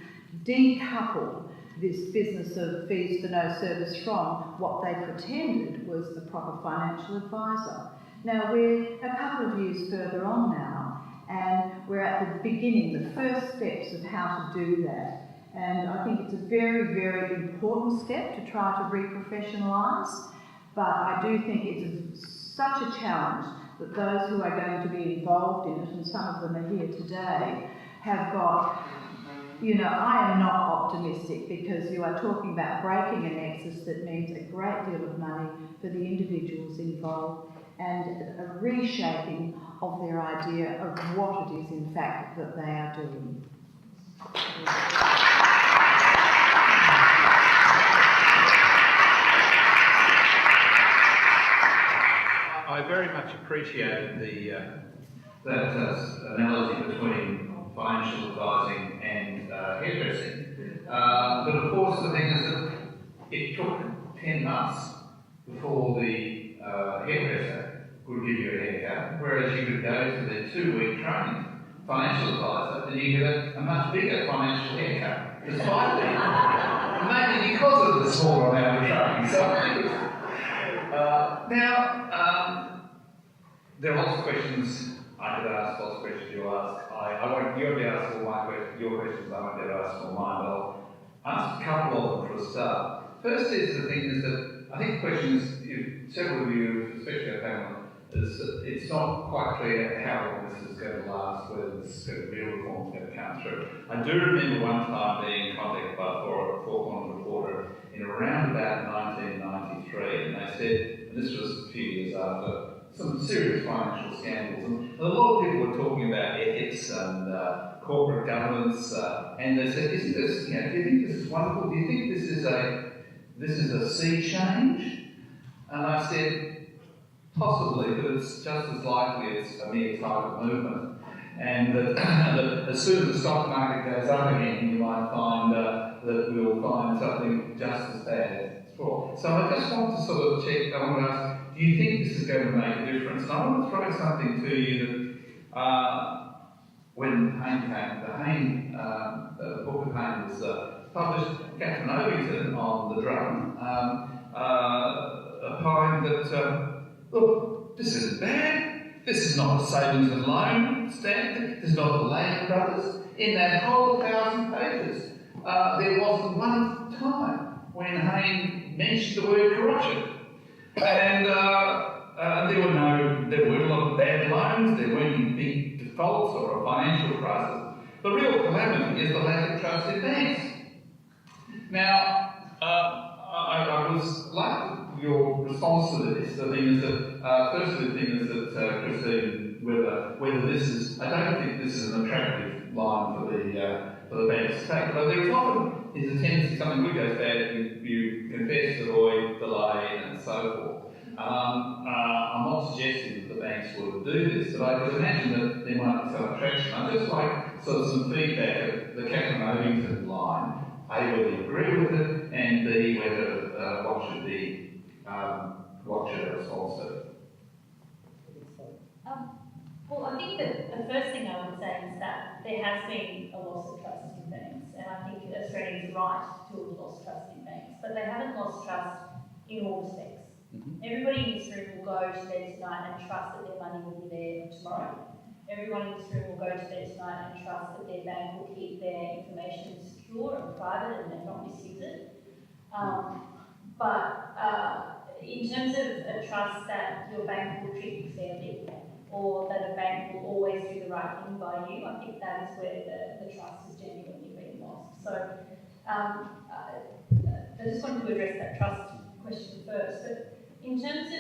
decouple this business of fees for no service from what they pretended was a proper financial advisor. Now, we're a couple of years further on now, and we're at the beginning, the first steps of how to do that. And I think it's a very, very important step to try to re-professionalise, but I do think it's such a challenge that those who are going to be involved in it, and some of them are here today, have got you know, I am not optimistic because you are talking about breaking a nexus that means a great deal of money for the individuals involved and a reshaping of their idea of what it is in fact that they are doing. I very much appreciated that analogy between financial advising and hairdressing. But of course the thing is that it took 10 months before the hairdresser could give you a haircut, whereas you could go to the 2-week training financial advisor and you get a much bigger financial haircut, despite mainly because of the smaller amount of training. So, there are lots of questions I could ask, lots of questions you'll ask. I won't, you'll be asked all your questions, I won't be able to ask all mine, but I'll ask a couple of them for a start. First is the thing is that I think the question is, several of you, especially our panel, is that it's not quite clear how long this is going to last, whether this real reform is going to come through. I do remember one time being contacted by a Four Corners reporter in around about 1993, and they said, and this was a few years after some serious financial scandals, and a lot of people were talking about ethics and corporate governance, and they said, "Isn't this? You know, do you think this is wonderful? Do you think this is a sea change?" And I said, "Possibly, but it's just as likely it's a mere type of movement, and that as soon as the stock market goes up again, you might find that we'll find something just as bad before." So I just want to sort of check. I want to ask, do you think this is going to make a difference? And I want to throw something to you that when Hayne came, the book of Hayne was published, Catherine Ovington on the drum, opined that, look, this isn't bad. This is not a savings and loan standard. This is not the Lehman Brothers. In that whole 1,000 pages, there wasn't one time when Hayne mentioned the word corruption. And there weren't a lot of bad loans, there weren't any big defaults or a financial crisis. The real calamity is the lack of trust in banks. Now, I was like your response to this. The thing is that, firstly, the thing is that, Christine, whether this is, I don't think this is an attractive line for the banks to take, but I think often is a tendency, something good goes bad, you confess, avoid, delay, and so forth. I'm not suggesting that the banks would do this, but I could imagine that there might be some attraction. I'd just like sort of some feedback of the Catherine Ovington line, A, whether you agree with it, and B, whether what should a response do? Well, I think that the first thing I would say is that there has been a loss of trust in banks, and I think Australians are right to have lost trust in banks, but they haven't lost trust in all respects. Everybody in this room will go to bed tonight and trust that their money will be there tomorrow. Everyone in this room will go to bed tonight and trust that their bank will keep their information secure and private and not misuse it. But in terms of a trust that your bank will treat you fairly, or that a bank will always do the right thing by you, I think that is where the trust has genuinely been lost. So I just wanted to address that trust question first. But in terms of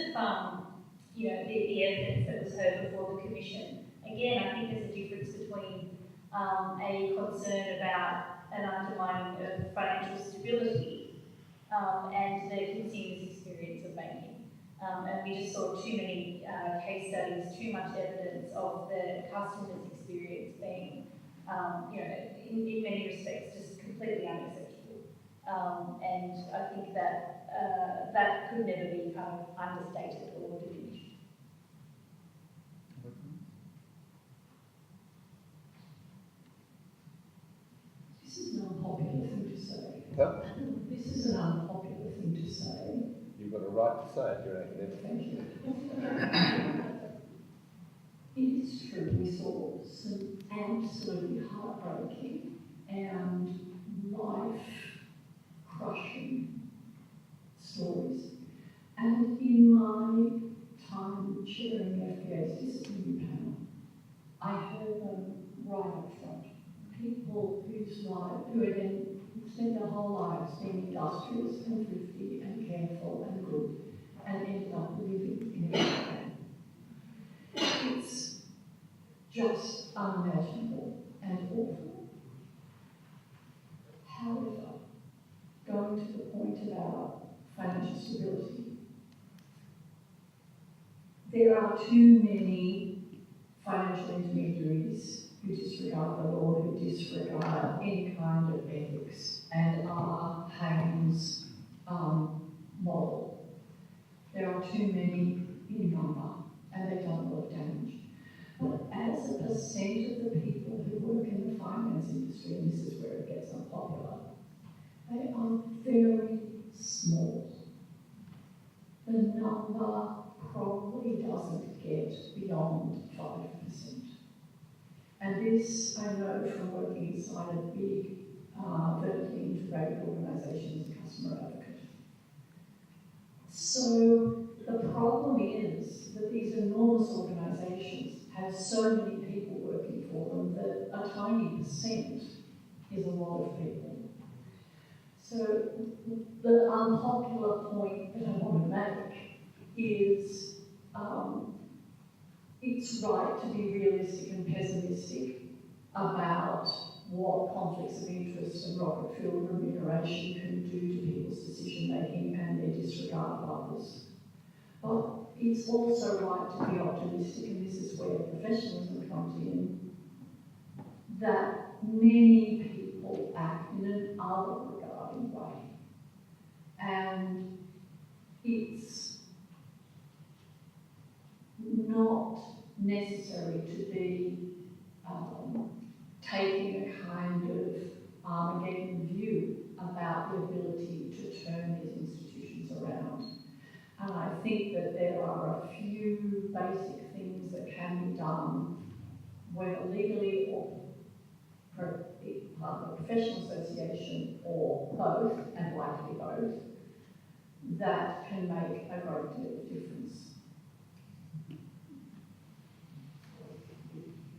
the evidence that was heard before the Commission, again, I think there's a difference between a concern about an undermining of financial stability and the consumer's experience of banking. And we just saw too many case studies, too much evidence of the customer's experience being, in many respects, just completely unacceptable. And I think that that could never be kind of understated or diminished. This is an unpopular thing to say. What? This is an unpopular thing to say. You've got a right to say it, you're academic. Thank you. It is true, we saw some absolutely heartbreaking and life-crushing stories. And in my time chairing FPA's disciplinary panel, I heard them right up front. People whose lives nice, being industrious and thrifty and careful and good, and ended up living in a caravan. It's just unimaginable and awful. However, going to the point about financial stability, there are too many financial intermediaries who disregard the law, who disregard any kind of ethics, and are Haynes' model. There are too many in number, and they've done a lot of damage. But as a percent of the people who work in the finance industry, and this is where it gets unpopular, they are very small. The number probably doesn't get beyond 5%. And this I know from working inside a big vertically integrated organisation as a customer advocate. So the problem is that these enormous organisations have so many people working for them that a tiny percent is a lot of people. So the unpopular point that I want to make is it's right to be realistic and pessimistic about what conflicts of interest and rocket fuel remuneration can do to people's decision making and their disregard of others. But it's also right to be optimistic, and this is where professionalism comes in, that many people act in an other-regarding way. And it's not necessary to be taking a kind of Armageddon view about the ability to turn these institutions around. And I think that there are a few basic things that can be done, whether legally or part of a professional association or both, and likely both, that can make a great deal of difference.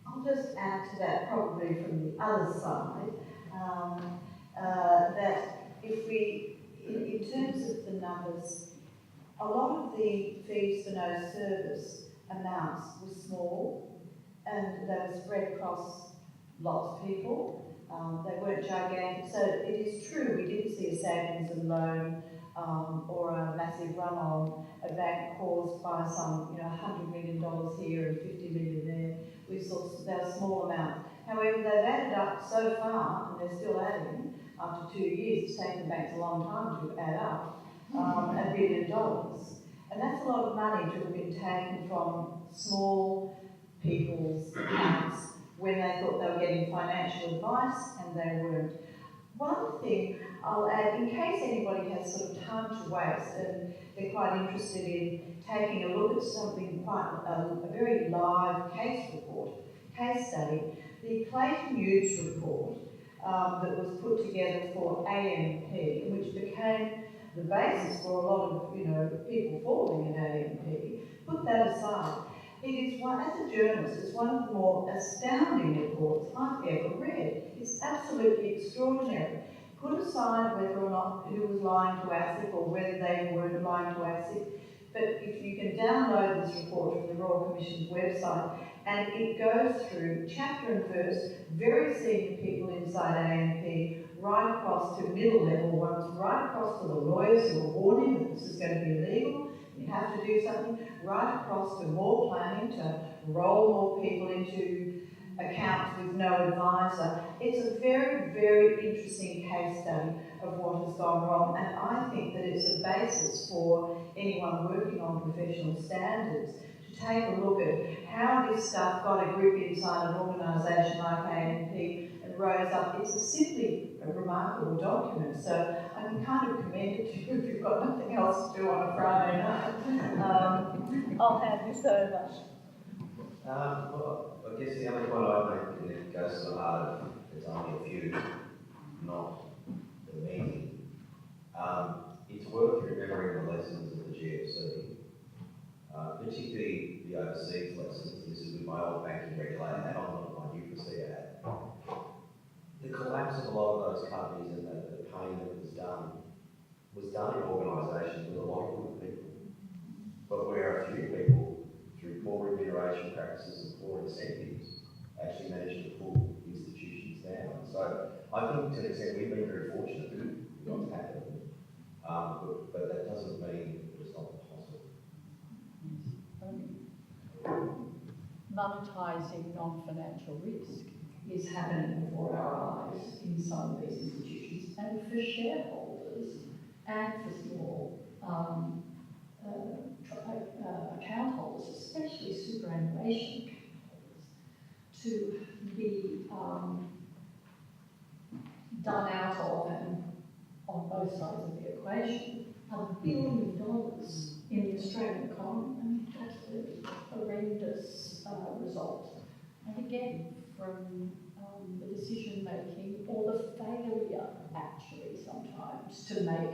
I'll just add to that, probably from the other side, that if we, in terms of the numbers, a lot of the fees for no service amounts were small, and they were spread across lots of people. They weren't gigantic, so it is true we didn't see a savings and loan or a massive run-on a bank caused by some, $100 million here and $50 million there. We saw those small amounts. However, they've added up so far, and they're still adding, after 2 years. It's taken the banks a long time to add up, $1 billion. And that's a lot of money to have been taken from small people's accounts when they thought they were getting financial advice and they weren't. One thing I'll add, in case anybody has sort of time to waste and they're quite interested in taking a look at something quite a very live case study, the Clayton Hughes report that was put together for AMP, which became the basis for a lot of people falling in AMP. Put that aside. It is one, as a journalist, it's one of the more astounding reports I've ever read. It's absolutely extraordinary. Put aside whether or not who was lying to ASIC or whether they weren't lying to ASIC, but if you can download this report from the Royal Commission's website, and it goes through chapter and verse, very senior people inside AMP, right across to middle level ones, right across to the lawyers who are warning that this is going to be illegal, you have to do something, right across to more planning to roll more people into accounts with no advisor. It's a very, very interesting case study of what has gone wrong, and I think that it's a basis for anyone working on professional standards to take a look at how this stuff got a grip inside an organisation like AMP and rose up. It's simply a remarkable document, so I can kind of commend it to you if you've got nothing else to do on a Friday night. I'll hand this over. Well, I guess the only point I'd make, and it goes to the heart of, there's only a few, not the many. It's worth remembering the lessons of the GFC, particularly the overseas lessons. This is with my old banking regulator hat on, not my new procedure hat. The collapse of a lot of those companies and the pain that was done in organisations with a lot of good people. But where a few people, through poor remuneration practices and poor incentives, actually managed to pull institutions down. So I think to an extent we've been very fortunate with what's happened, but that doesn't mean that it's not possible. Monetising non-financial risk is happening before our eyes in some of these institutions, and for shareholders and for small account holders, especially superannuation account holders, to be done out of and on both sides of the equation, $1 billion in the Australian economy. I mean, absolutely horrendous result. And again, from the decision making or the failure, actually, sometimes to make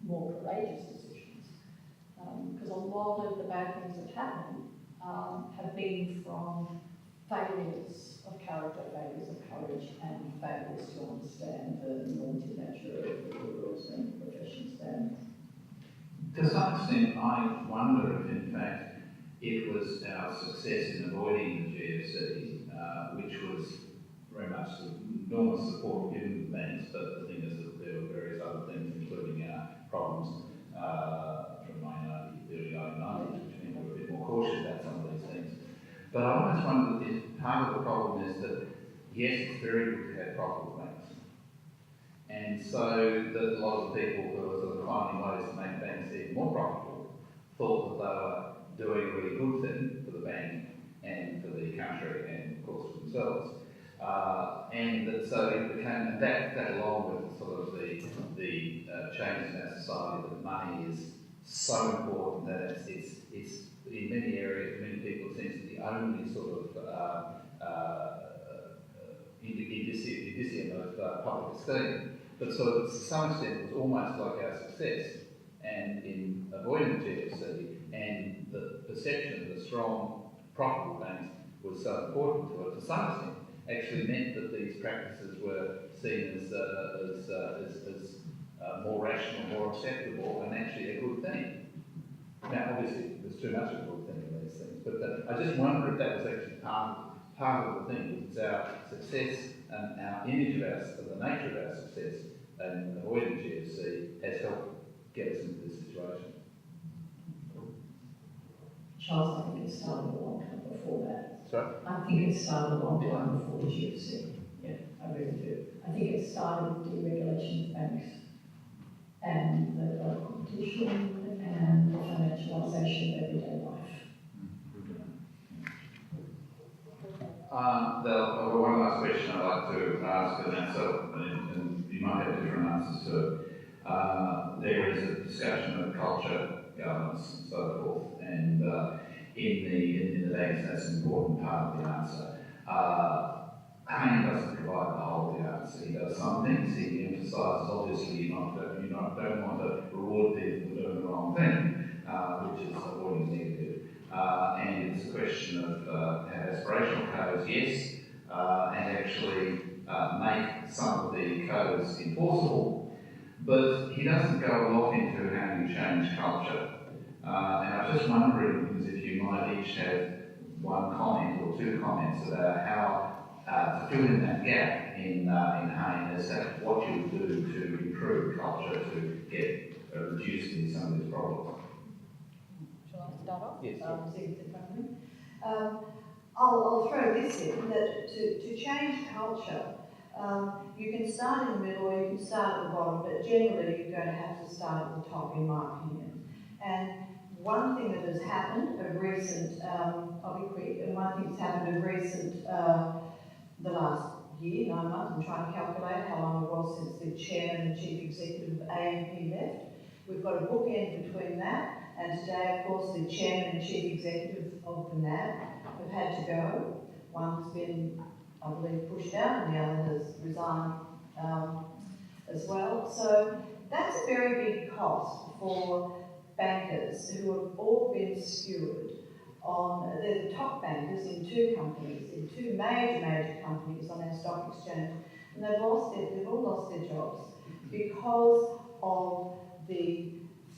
more courageous decisions. Because a lot of the bad things that happen have been from failures of character, failures of courage, and failures to understand the normative nature of the rules and profession standards. To some extent, I wonder if, in fact, it was our success in avoiding the GFC, which was very much enormous support given the banks, but the thing is that there were various other things, including problems from the early 1990s, which meant we were a bit more cautious about some of these things. But I almost wonder if part of the problem is that, yes, it's very good to have profitable banks. And so that a lot of people who are sort of finding ways to make banks even more profitable thought that they were doing a really good thing for the bank and for the country and, of course, for themselves. And that so it became, and that along with sort of the changes in our society, that money is so important that it's in many areas, many people, it seems to be the only sort of indicium of public esteem. But so to some extent it was almost like our success and in avoiding the GFC and the perception that strong, profitable banks was so important to it, to some extent, actually meant that these practices were seen as more rational, more acceptable, and actually a good thing. Now, obviously, there's too much of a good thing in these things, but I just wonder if that was actually part of the thing. It's our success and our image of the nature of our success and avoiding GFC has helped get us into this situation. Charles, I think it started a long time before that. Sorry? I think it started a long time before the GFC. Yeah, I really do. I think it started with deregulation of banks and the competition and the financialisation of everyday life. One last question I'd like to ask and answer, and you might have different answers to it. There is a discussion of culture, governance, and so forth, and in the banks, that's an important part of the answer. Hayne doesn't provide the whole of the answer. He does some things. He emphasises, obviously, you don't want to reward people for doing the wrong thing, which is avoiding negative. And it's a question of aspirational codes, yes, and actually make some of the codes enforceable, but he doesn't go a lot into how you change culture. And I was just wondering, because if you might each have one comment or two comments about how to fill in that gap in Hayne as to what you do to improve culture to get reduced in some of these problems. Shall I start off? Yes. I'll throw this in, that to change culture, you can start in the middle or you can start at the bottom, but generally you're going to have to start at the top, in my opinion. And one thing that has happened of recent, I'll be quick, and one thing that's happened of recent, the last year, 9 months, I'm trying to calculate how long it was since the chairman and chief executive of AMP left. We've got a bookend between that, and today, of course, the chairman and chief executive of the NAB have had to go. One's been, I believe, pushed out, and the other has resigned as well. So that's a very big cost for bankers who have all been skewered on, they're the top bankers in two companies, in two major companies on our stock exchange, and they've all lost their jobs. because of the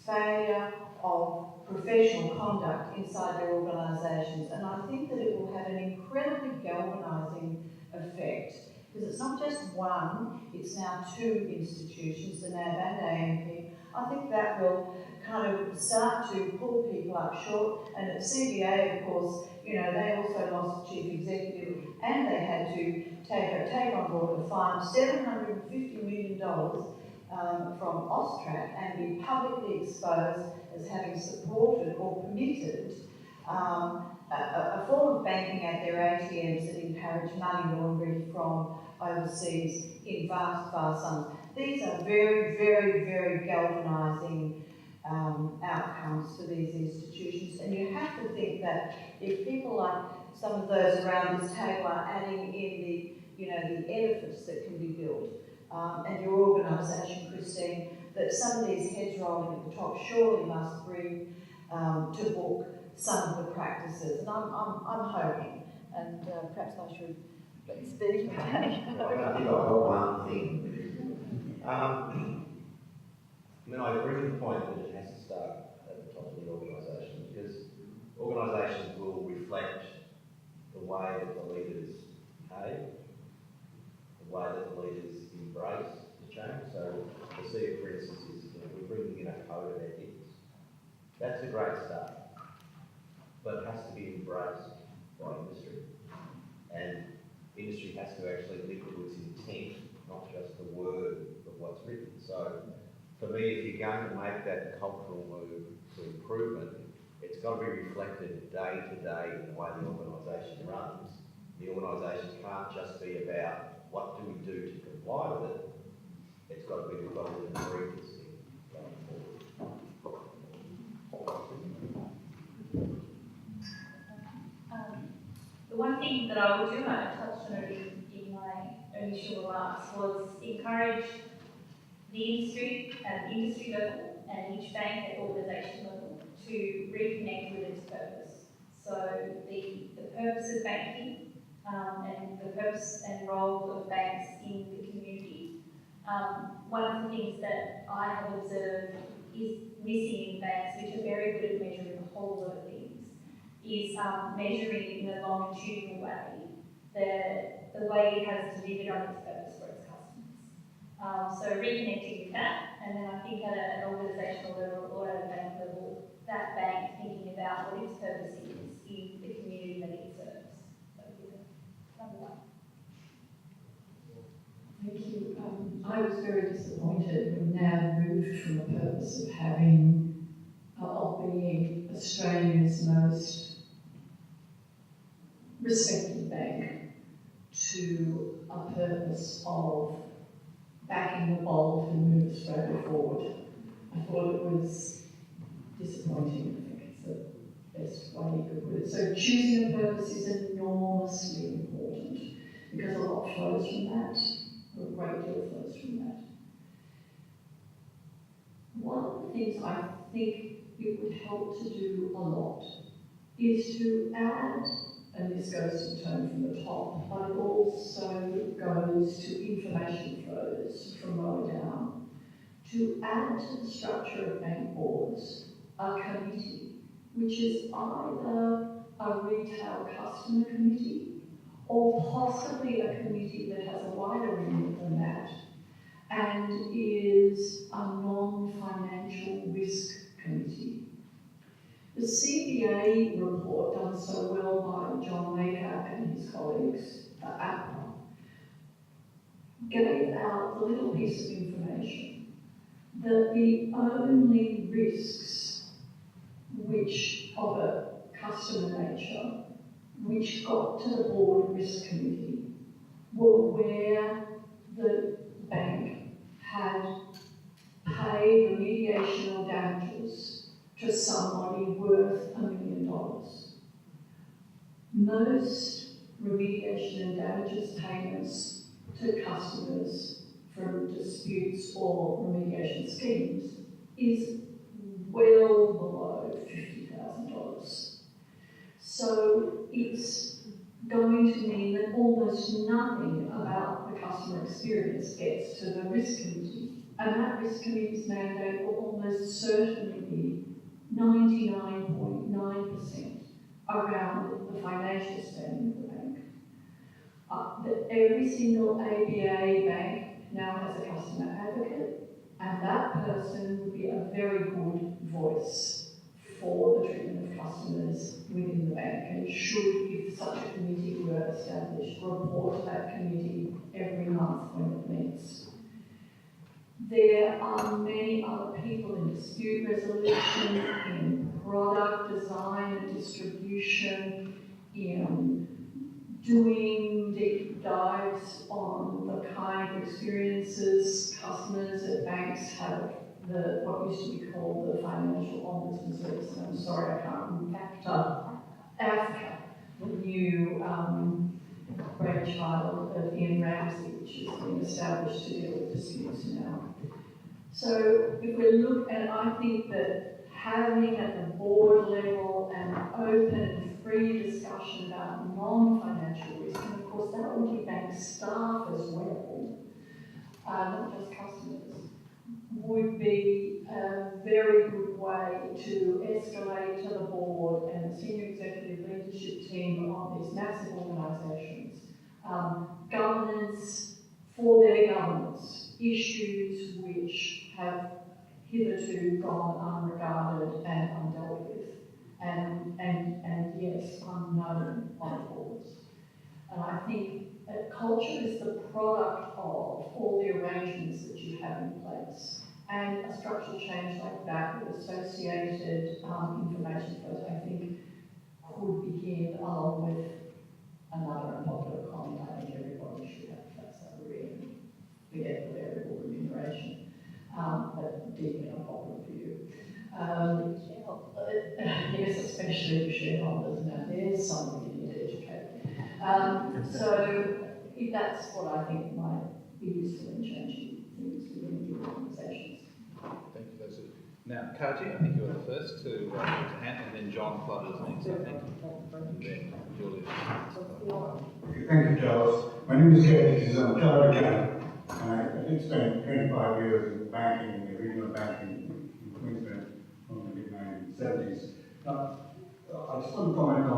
failure of professional conduct inside their organisations. And I think that it will have an incredibly galvanising effect, because it's not just one, it's now two institutions, the NAB and AMP. I think that will kind of start to pull people up short. And at CBA, of course, you know, they also lost the chief executive, and they had to take on board a fine of $750 million from Austrac and be publicly exposed as having supported or permitted a form of banking at their ATMs that encourage money laundering from overseas in vast, vast sums. These are very, very, very galvanising outcomes for these institutions, and you have to think that if people like some of those around this table are adding in the, you know, the edifice that can be built, and your organisation, Christine, that some of these heads rolling at the top surely must bring to book some of the practices, and I'm hoping, and perhaps I should let speak. I think I've got one thing. I mean, I agree with the point that it has to start at the top of the organisation, because organisations will reflect the way that the leaders behave, the way that the leaders embrace the change. So the CEO, for instance, is, you know, we're bringing in a code of ethics. That's a great start, but it has to be embraced by industry, and industry has to actually live to its intent, not just the word of what's written. So for me, if you're going to make that cultural move to improvement, it's got to be reflected day to day in the way the organisation runs. The organisation can't just be about what do we do to comply with it. It's got to be we've got to breathe this thing going forward. The one thing that I would do, I touched on it in my initial remarks, was encourage the industry at the industry level and each bank at organisation level to reconnect with its purpose. So the purpose of banking and the purpose and role of banks in the community. One of the things that I have observed is missing in banks, which are very good at measuring a whole lot of things, is measuring in a longitudinal way the way it has delivered on its purpose for its customers. So reconnecting with that, and then I think at an organisational level or at a bank level, that bank thinking about what its purpose is in the community that it serves. That would be number one. Thank you. I was very disappointed when NAB moved from the purpose of having, of being Australia's most respected bank to a purpose of backing the bold and move Australia forward. I thought it was disappointing. I think it's the best way you could put it. So choosing a purpose is enormously important, because a lot flows from that. A great deal flows from that. One of the things I think it would help to do a lot is to add, and this goes to the tone from the top, but it also goes to information flows from lower down, to add to the structure of bank boards a committee, which is either a retail customer committee or possibly a committee that has a wider remit than that and is a non-financial risk committee. The CBA report, done so well by John Maker and his colleagues at APRA, gave out the little piece of information that the only risks which of a customer nature which got to the board risk committee were where the bank had paid remediation or damages to somebody worth $1 million. Most remediation and damages payments to customers from disputes or remediation schemes is well below $50,000. So it's going to mean that almost nothing about the customer experience gets to the risk committee. And that risk committee's mandate will almost certainly be 99.9% around the financial standing of the bank. That every single ABA bank now has a customer advocate, and that person would be a very good voice for the treatment of customers within the bank, and should, if such a committee were established, report to that committee every month when it meets. There are many other people in dispute resolution, in product design and distribution, in doing deep dives on the kind of experiences customers at banks have, what used to be called the Financial Ombudsman Service. And I'm sorry, I can't remember. AFCA, the new brainchild of Ian Ramsey, which has been established to deal with disputes now. So if we look at, I think that having at the board level an open and free discussion about non-financial risk, and of course that will be bank staff as well, not just customers, would be a very good way to escalate to the board and the senior executive leadership team of these massive organisations governance for their governance, issues which have hitherto gone unregarded and undealt with, and yes, unknown on boards. And I think that culture is the product of all the arrangements that you have in place. And a structural change like that with associated information flows, I think, could begin along with another unpopular comment. I think everybody should have flat salary and forget the variable remuneration. But deeply unpopular for you. Yes, especially for shareholders. Now, there's something you need to educate. So that's what I think might be useful in changing things within the organisations. Thank you, Leslie. Now, Kaji, I think you were the first to raise your hand, and then John Clutter's next, I think. And then Julie. Thank you, Charles. My name is Kaji, I'm a chartered accountant, and I did spend 25 years in banking, in regional banking in Queensland from the mid-1970s. Now, I just want to comment on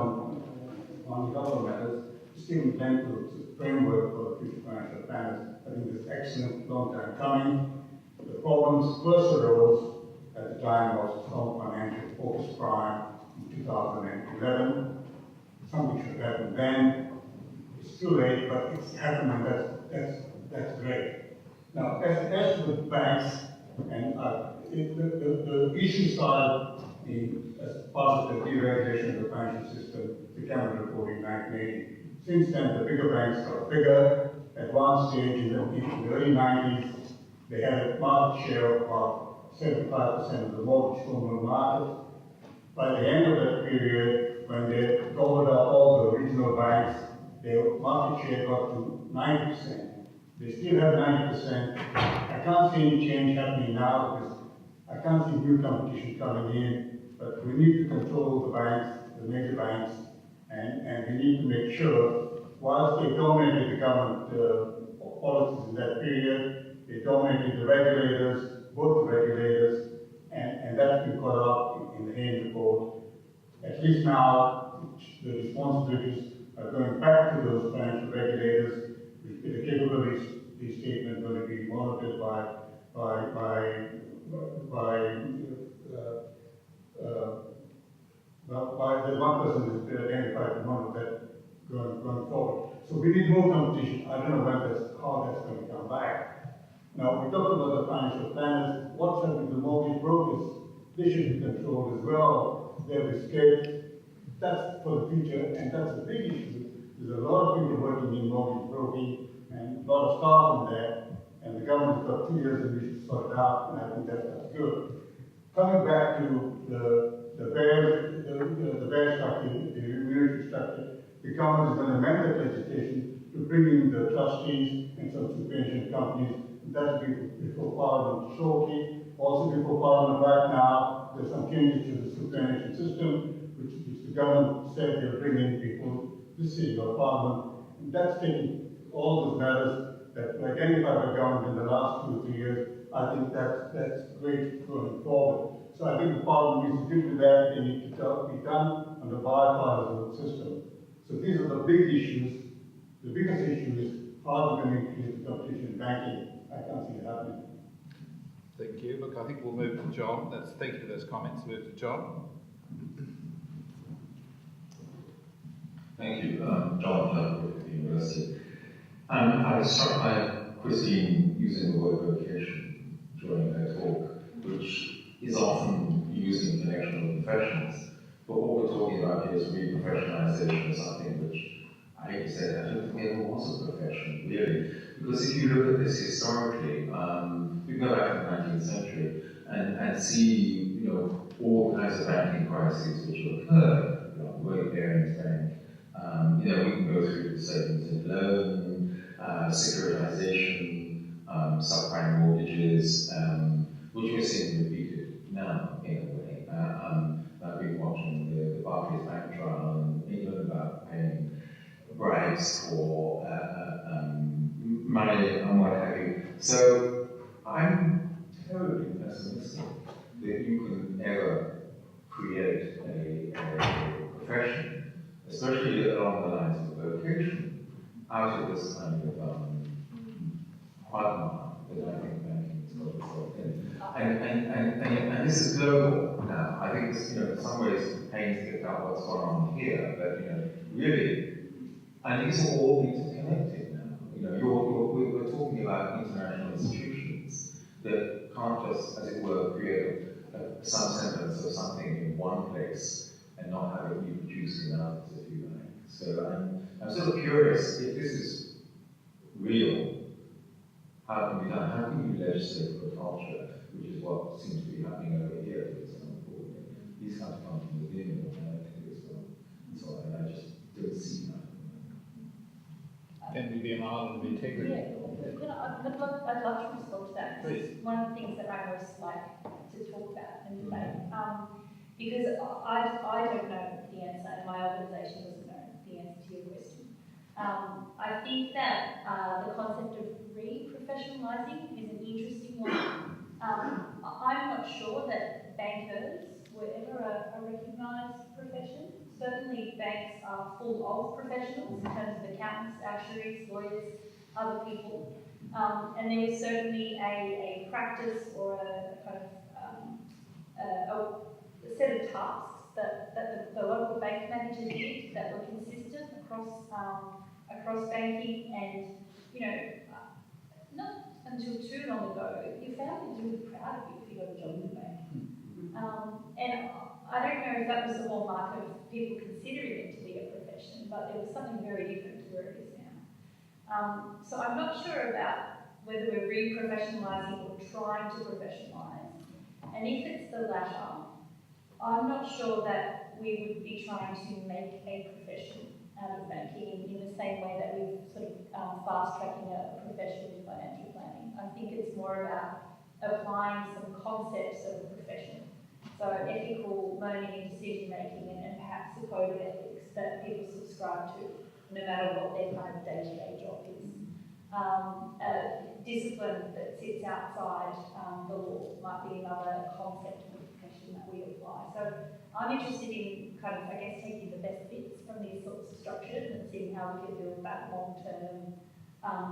a couple of matters. Just giving length to the framework for the future financial planners. I think it's excellent, long time coming. The problems first arose at the time of Strong Financial Focus Prime in 2011. Something should happen then. It's too late, but it's happened, and that's great. Now, as with banks, and the issue started as part of the deregulation of the financial system, the Cameron Report in 1980. Since then, the bigger banks got bigger. At one stage in the early 90s, they had a market share of about 75% of the mortgage home loan market. By the end of that period, when they gobbled up all the regional banks, their market share got to 90%. They still have 90%. I can't see any change happening now because I can't see new competition coming in, but we need to control the banks, the major banks, and we need to make sure, whilst they dominated the government policies in that period, they dominated the regulators, both the regulators, and that's been caught up in the Haynes report. At least now, the responsibilities are going back to those financial regulators. The capability statement going to be monitored by the one person is identified to monitor that going forward. So we need more competition. I don't know how that's going to come back. Now we talked about the financial planners. What's happening to the mortgage brokers? They should be controlled as well. They're escaped. That's for the future, and that's a big issue. There's a lot of people working in mortgage broking and a lot of staff in there, and the government's got 2 years and we should sort it out, and I think that's good. Coming back to the bear structure, the remuneration structure, the government is going to amend that legislation to bring in the trustees and some superannuation companies. That'll be before Parliament shortly. Also before Parliament right now, there's some changes to the superannuation system, which the government said they'll bring in people this year or Parliament. And that's taking all those matters that were identified by government in the last 2 or 3 years. I I think that's great going forward. So I think the problem is to deal with that, they need to be done on the bipartisan system. So these are the big issues. The biggest issue is how we're going to increase the competition in banking. I can't see it happening. Thank you. Look, I think we'll move to John. Thank you for those comments. Move to John. Thank you, John Fletcher at the University. I was struck by Christine using the word vocation during her talk, which is often used in connection with professions. But what we're talking about here is re-professionalisation of something which I hate to say that, I don't think ever was a profession, really. Because if you look at this historically, you can go back to the 19th century and see, all kinds of banking crises which occurred, Royal Barings Bank. We can go through the savings and loan, securitization, subprime mortgages, which we're seeing repeated now in a way. I've been watching the Barclays Bank trial in England about paying bribes for money and what have you. So I'm terribly pessimistic that you can ever create a profession, especially along the lines of vocation, out of this kind of quagmire that I think banking has got itself in. And this is global now. I think it's, in some ways, pains to get out what's going on here, but really, and these are all interconnected now. We're talking about international institutions that can't just, as it were, create some semblance of something in one place and not have it reproduced in others, if you like. So I'm sort of curious, if this is real, how can we done? How can you legislate for a culture, which is what seems to be happening over here, for example? These kinds of come from within organically as well. So I just don't see that. Can we be an island of integrity? I'd love to respond to that. Please. It's one of the things that I most like to talk about and debate. Because I don't know the answer, and my organisation doesn't know the answer to your question. I think that the concept of re-professionalising is an interesting one. I'm not sure that bankers were ever a recognised profession. Certainly banks are full of professionals in terms of accountants, actuaries, lawyers, other people. And there was certainly a practice or a kind of a set of tasks that the local bank manager did that were consistent across banking, and not until too long ago, your family was really proud of you if you got a job in the bank. And I don't know if that was the hallmark of people considering it to be a profession, but there was something very different to where it is now. So I'm not sure about whether we're re-professionalising or trying to professionalise. And if it's the latter, I'm not sure that we would be trying to make a profession out of banking in the same way that we're sort of fast-tracking a profession in financial planning. I think it's more about applying some concepts of a profession. So ethical learning and decision-making, and perhaps a code of ethics that people subscribe to, no matter what their kind of day-to-day job is. Discipline that sits outside the law might be another concept of a profession that we apply. So I'm interested in kind of, taking the best bits from these sorts of structures and seeing how we can build that long-term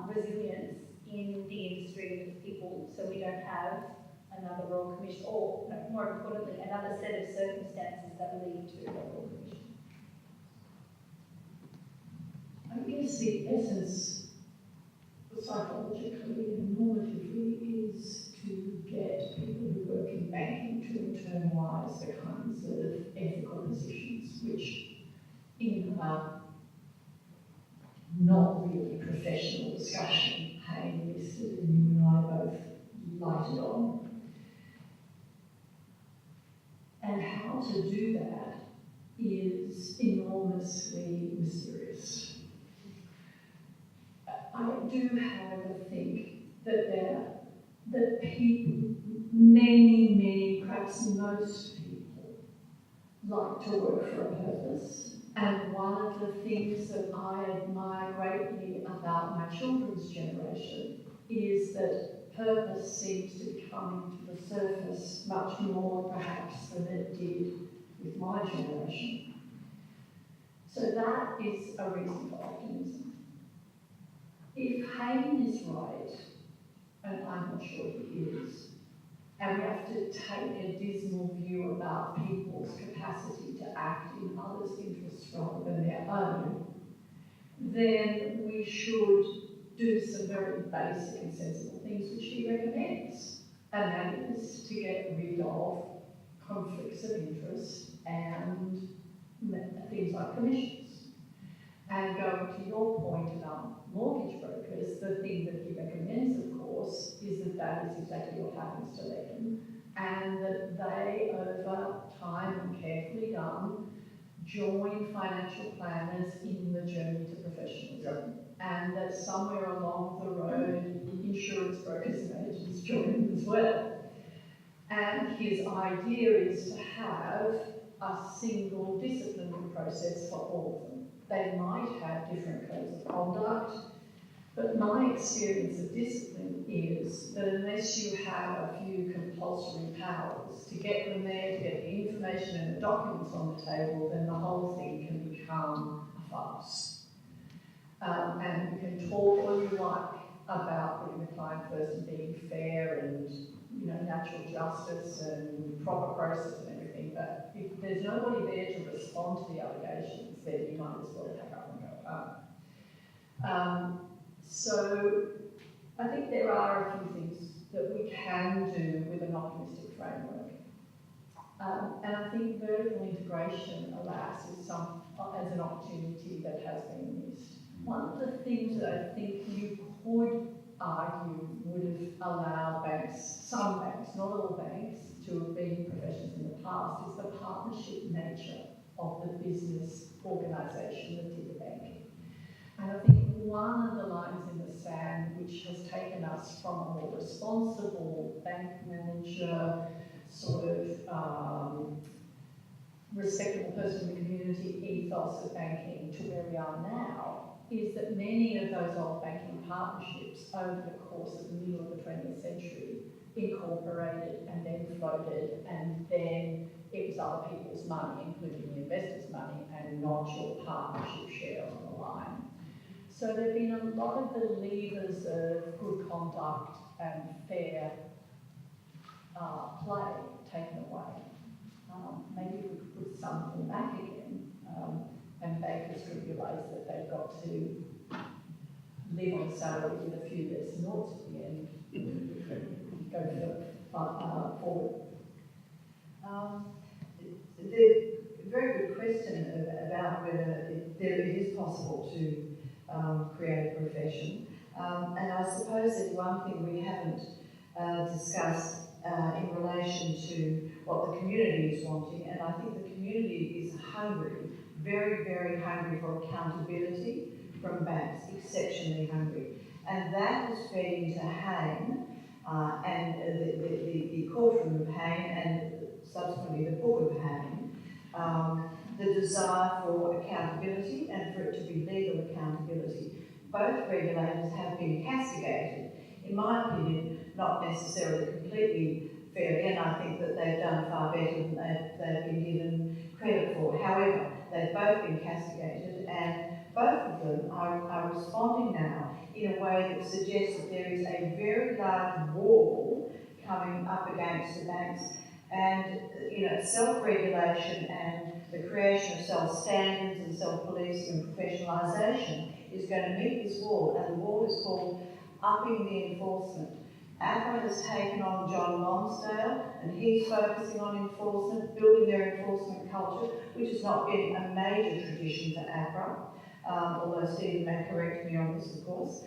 resilience in the industry of people, so we don't have another Royal Commission, or more importantly, another set of circumstances that lead to a Royal Commission. I guess the essence, psychologically and normatively, is to get people who work in banking to internalise the kinds of ethical positions which, in a not really professional discussion, Hayne listed and you and I both lighted on. And how to do that is enormously mysterious. I do, however, think that people, many, perhaps most people, like to work for a purpose. And one of the things that I admire greatly about my children's generation is that purpose seems to be coming to the surface much more perhaps than it did with my generation. So that is a reason for optimism. If Hayden is right, and I'm not sure he is, and we have to take a dismal view about people's capacity to act in others' interests rather than their own, then we should do some very basic and sensible things which he recommends, and that is to get rid of conflicts of interest and things like commissions. And going to your point about mortgage brokers, the thing that he recommends, of course, is that that is exactly what happens to them, and that they, over time and carefully done, join financial planners in the journey to professionalism. Yep. And that somewhere along the road, insurance brokers and agents join them as well. And his idea is to have a single disciplinary process for all of them. They might have different codes of conduct, but my experience of discipline is that unless you have a few compulsory powers to get them there, to get the information and the documents on the table, then the whole thing can become a farce. And you can talk all you like about putting the client first and being fair and, you know, natural justice and proper process and everything, but if there's nobody there to respond to the allegations, then you might as well pack up and go home. So I think there are a few things that we can do with an optimistic framework. And I think vertical integration, alas, is as an opportunity that has been missed. One of the things that I think you could argue would have allowed banks, some banks, not all banks, to have been professionals in the past is the partnership nature of the business organisation that did the banking. And I think one of the lines in the sand which has taken us from a more responsible bank manager, sort of respectable person in the community ethos of banking to where we are now is that many of those old banking partnerships over the course of the middle of the 20th century incorporated and then floated, and then it was other people's money, including the investors' money, and not your partnership share on the line. So there have been a lot of the levers of good conduct and fair play taken away. Maybe we could put some of them back again, and bankers could realise that they've got to live on a salary with a few less noughts at the end, go forward. The very good question about whether it is possible to create a profession. And I suppose there's one thing we haven't discussed in relation to what the community is wanting, and I think the community is hungry, very, very hungry for accountability from banks, exceptionally hungry. And that has fed into Hayne and the courtroom of Hayne and subsequently the book of Hayne, the desire for accountability and for it to be legal accountability. Both regulators have been castigated, in my opinion, not necessarily completely fairly, and I think that they've done far better than they've been given credit for. However, they've both been castigated, and both of them are responding now in a way that suggests that there is a very large wall coming up against the banks, and self-regulation and the creation of self-standards and self-policing and professionalisation is going to meet this wall, and the wall is called upping the enforcement. APRA has taken on John Lonsdale, and he's focusing on enforcement, building their enforcement culture, which has not been a major tradition for APRA, although Stephen may correct me on this, of course.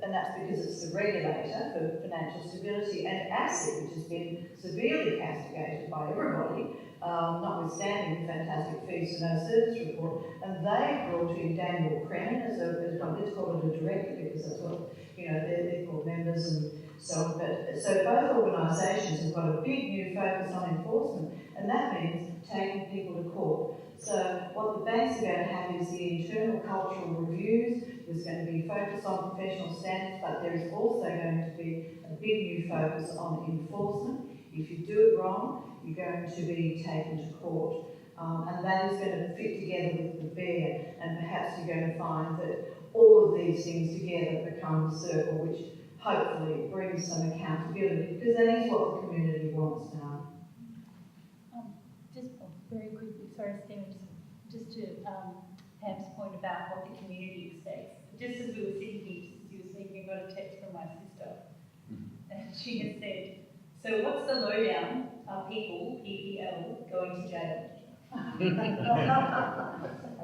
And that's because it's the regulator for financial stability, and ASIC, which has been severely castigated by everybody, notwithstanding the fantastic fees for no service report, and they brought in Daniel Crennan as let's call it a director, because that's what, they're called members and so on. But so both organisations have got a big new focus on enforcement, and that means taking people to court. So what the banks are going to have is the internal cultural reviews, There's going to be a focus on professional standards, but there is also going to be a big new focus on enforcement. If you do it wrong, you're going to be taken to court. And that is going to fit together with the bear, and perhaps you're going to find that all of these things together become a circle, which hopefully brings some accountability, because that is what the community wants now. Just very quickly, sorry, Stephen, just to Pam's point about what the community expects. Just as we were sitting here, just as you were speaking, I got a text from my sister, and she has said, "So what's the lowdown? Are people, PPL, going to jail?"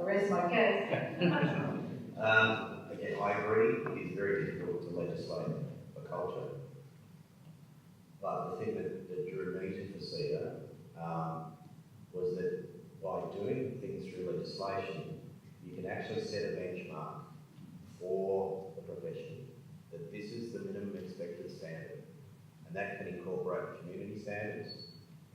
Arrest my case. Again, I agree, it is very difficult to legislate for culture. But the thing that drew me to FACEA was that by doing things through legislation, you can actually set a benchmark for the profession, that this is the minimum expected standard. And that can incorporate community standards,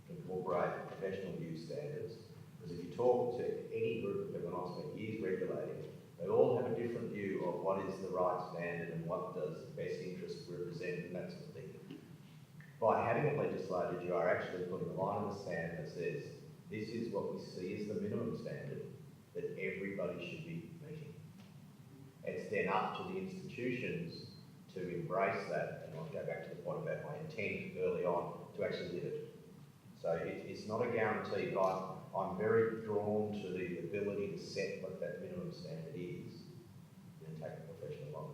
incorporate professional use standards. Because if you talk to any group that went on spent years regulating, they all have a different view of what is the right standard and what does the best interest represent and that sort of thing. By having it legislated, you are actually putting a line in the sand that says, this is what we see as the minimum standard that everybody should be meeting. It's then up to the institutions to embrace that, and I'll go back to the point about my intent early on, to actually live it. So it's not a guarantee, but I'm very drawn to the ability to set what that minimum standard is and take a professional on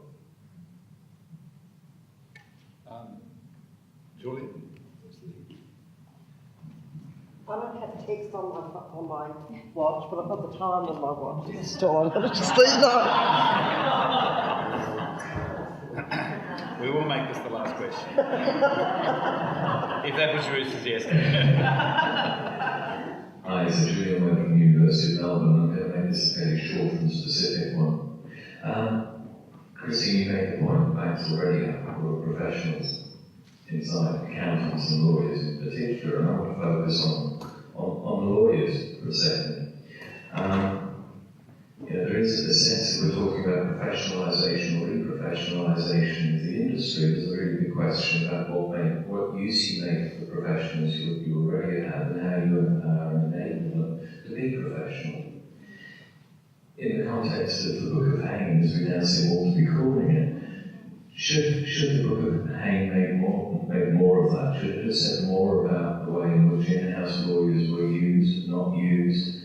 it. Julie? I don't have text on my watch, but I've got the time on my watch. It's still on. Just so you know. We will make this the last question. If that was your suggestion. Hi, it's Julian Webb from the University of Melbourne. I'm going to make this a fairly short and specific one. Christine, you made the point, banks already have a couple of professionals inside, accountants and lawyers in particular, and I want to focus on lawyers for a second. There is a sense that we're talking about professionalisation or reprofessionalisation of the industry. There's a really big question about what use you make of the professionals you already have and how you empower and enable them to be professional. In the context of the Book of Hain, as we now seem all to be calling it, should the Book of Hain make more of that? Should it have said more about the way in which in-house lawyers were used, not used,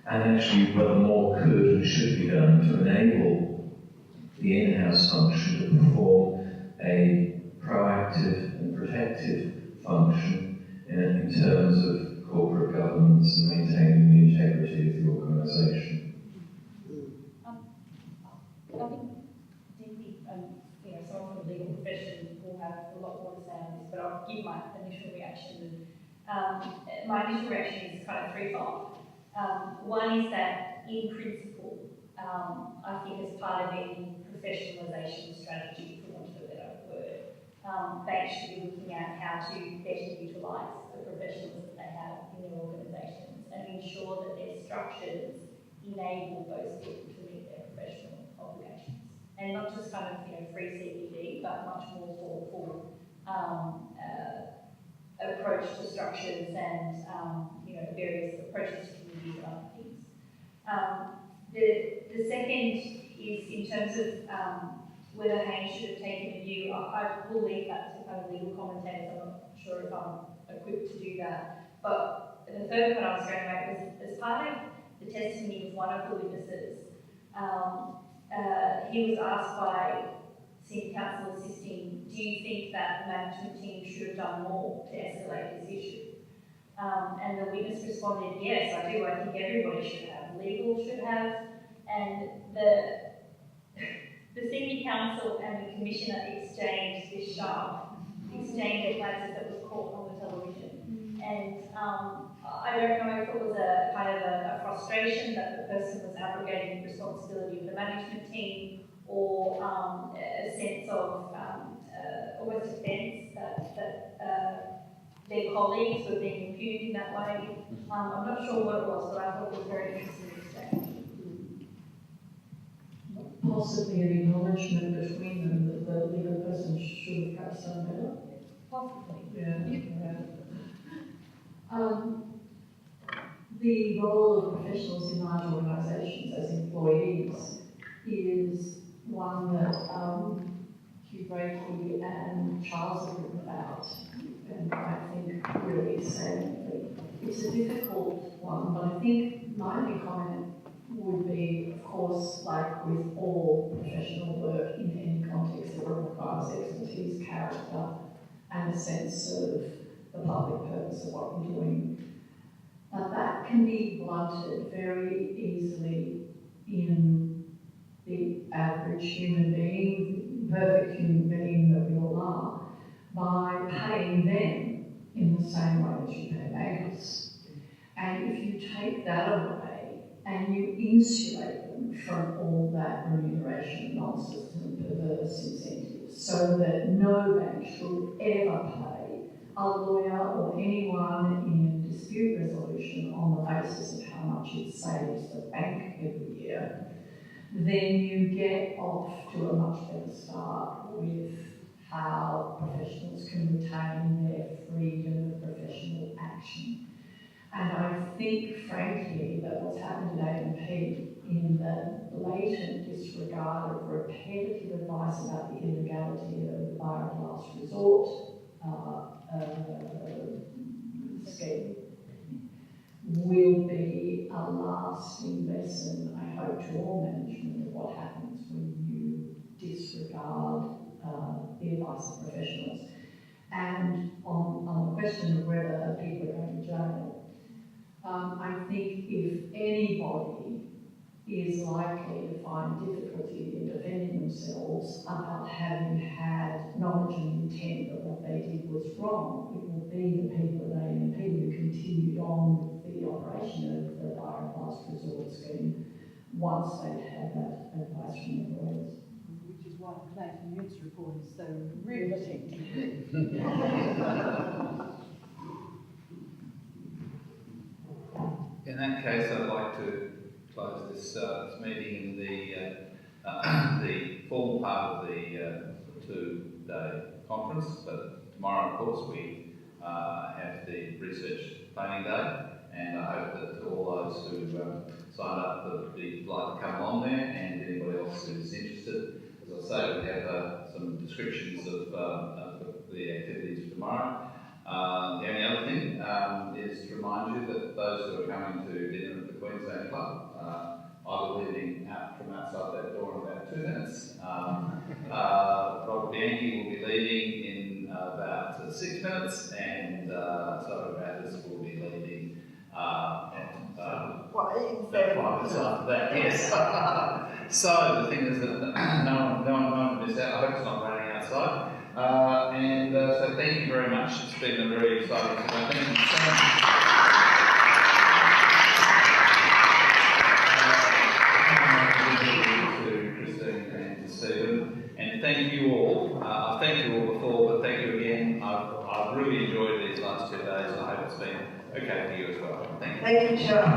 and actually whether more could and should be done to enable the in-house function to perform a proactive and protective function in terms of corporate governance and maintaining the integrity of the organisation? I think Debbie, someone from the legal profession will have a lot more to say on this, but I'll give my initial reaction. My initial reaction is kind of threefold. One is that, in principle, I think as part of any professionalisation strategy, for want of a better word, banks should be looking at how to better utilise the professionals that they have in their organisations and ensure that their structures enable those people to meet their professional obligations. And not just kind of free CPD, but much more thoughtful approach to structures and various approaches to communities and other things. The second is in terms of whether Hain should have taken a view. I will leave that to kind of legal commentators. I'm not sure if I'm equipped to do that. But the third point I was going to make was, as part of the testimony of one of the witnesses, he was asked by Senior Counsel assisting, do you think that the management team should have done more to escalate this issue? And the witness responded, yes, I do. I think everybody should have. Legal should have. And the Senior Counsel and the Commissioner exchanged this sharp exchange of glances that was caught on the television. And I don't know if it was a kind of a frustration that the person was abrogating the responsibility of the management team, or a sense of almost offence that their colleagues were being impugned in that way. I'm not sure what it was, but I thought it was very interesting exchange. possibly an acknowledgement between them that the legal person should have perhaps done better? Possibly. Yeah. The role of professionals in large organisations as employees is one that Hugh Brakey and Charles have written about, and I think really salient. It's a difficult one, but I think my only comment would be, of course, like with all professional work in any context, that requires expertise, character, and a sense of the public purpose of what you're doing. But that can be blunted very easily in the average human being, perfect human being that we all are, by paying them in the same way that you pay bankers. And if you take that away and you insulate them from all that remuneration nonsense and perverse incentives, so that no bank should ever pay a lawyer or anyone in dispute resolution on the basis of how much it saves the bank every year, then you get off to a much better start with how professionals can retain their freedom of professional action. And I think, frankly, that what's happened at A&P in the blatant disregard of repetitive advice about the illegality of the buyer of last resort scheme will be a lasting lesson, I hope, to all management of what happens when you disregard the advice of professionals. And on the question of whether people are going to jail, I think if anybody is likely to find difficulty in defending themselves about having had knowledge and intent that what they did was wrong, it will be the people at A&P who continued on with the operation of the buyer of last resort scheme once they'd had that advice from their lawyers. Which is why the Clayton News report is so riveting. In that case, I'd like to close this meeting in the formal part of the two-day conference. But tomorrow, of course, we have the research planning day, and I hope that all those who signed up would be like to come along there, and anybody else who's interested. As I say, we have some descriptions of the activities for tomorrow. The only other thing is to remind you that those who are coming to dinner at the Queensland Club, I'll be leaving out from outside that door in about 2 minutes. Robert Bianchi will be leaving in about 6 minutes, and so Mathers will be leaving at about 5 minutes after that. Yes. So the thing is that no one will miss out. I hope it's not raining outside. So thank you very much. It's been a very exciting event. Thank you so much. To Christine and to Stephen, and thank you all. I've thanked you all before, but thank you again. I've really enjoyed these last 2 days, and I hope it's been okay for you as well. Thank you. Thank you, Charles.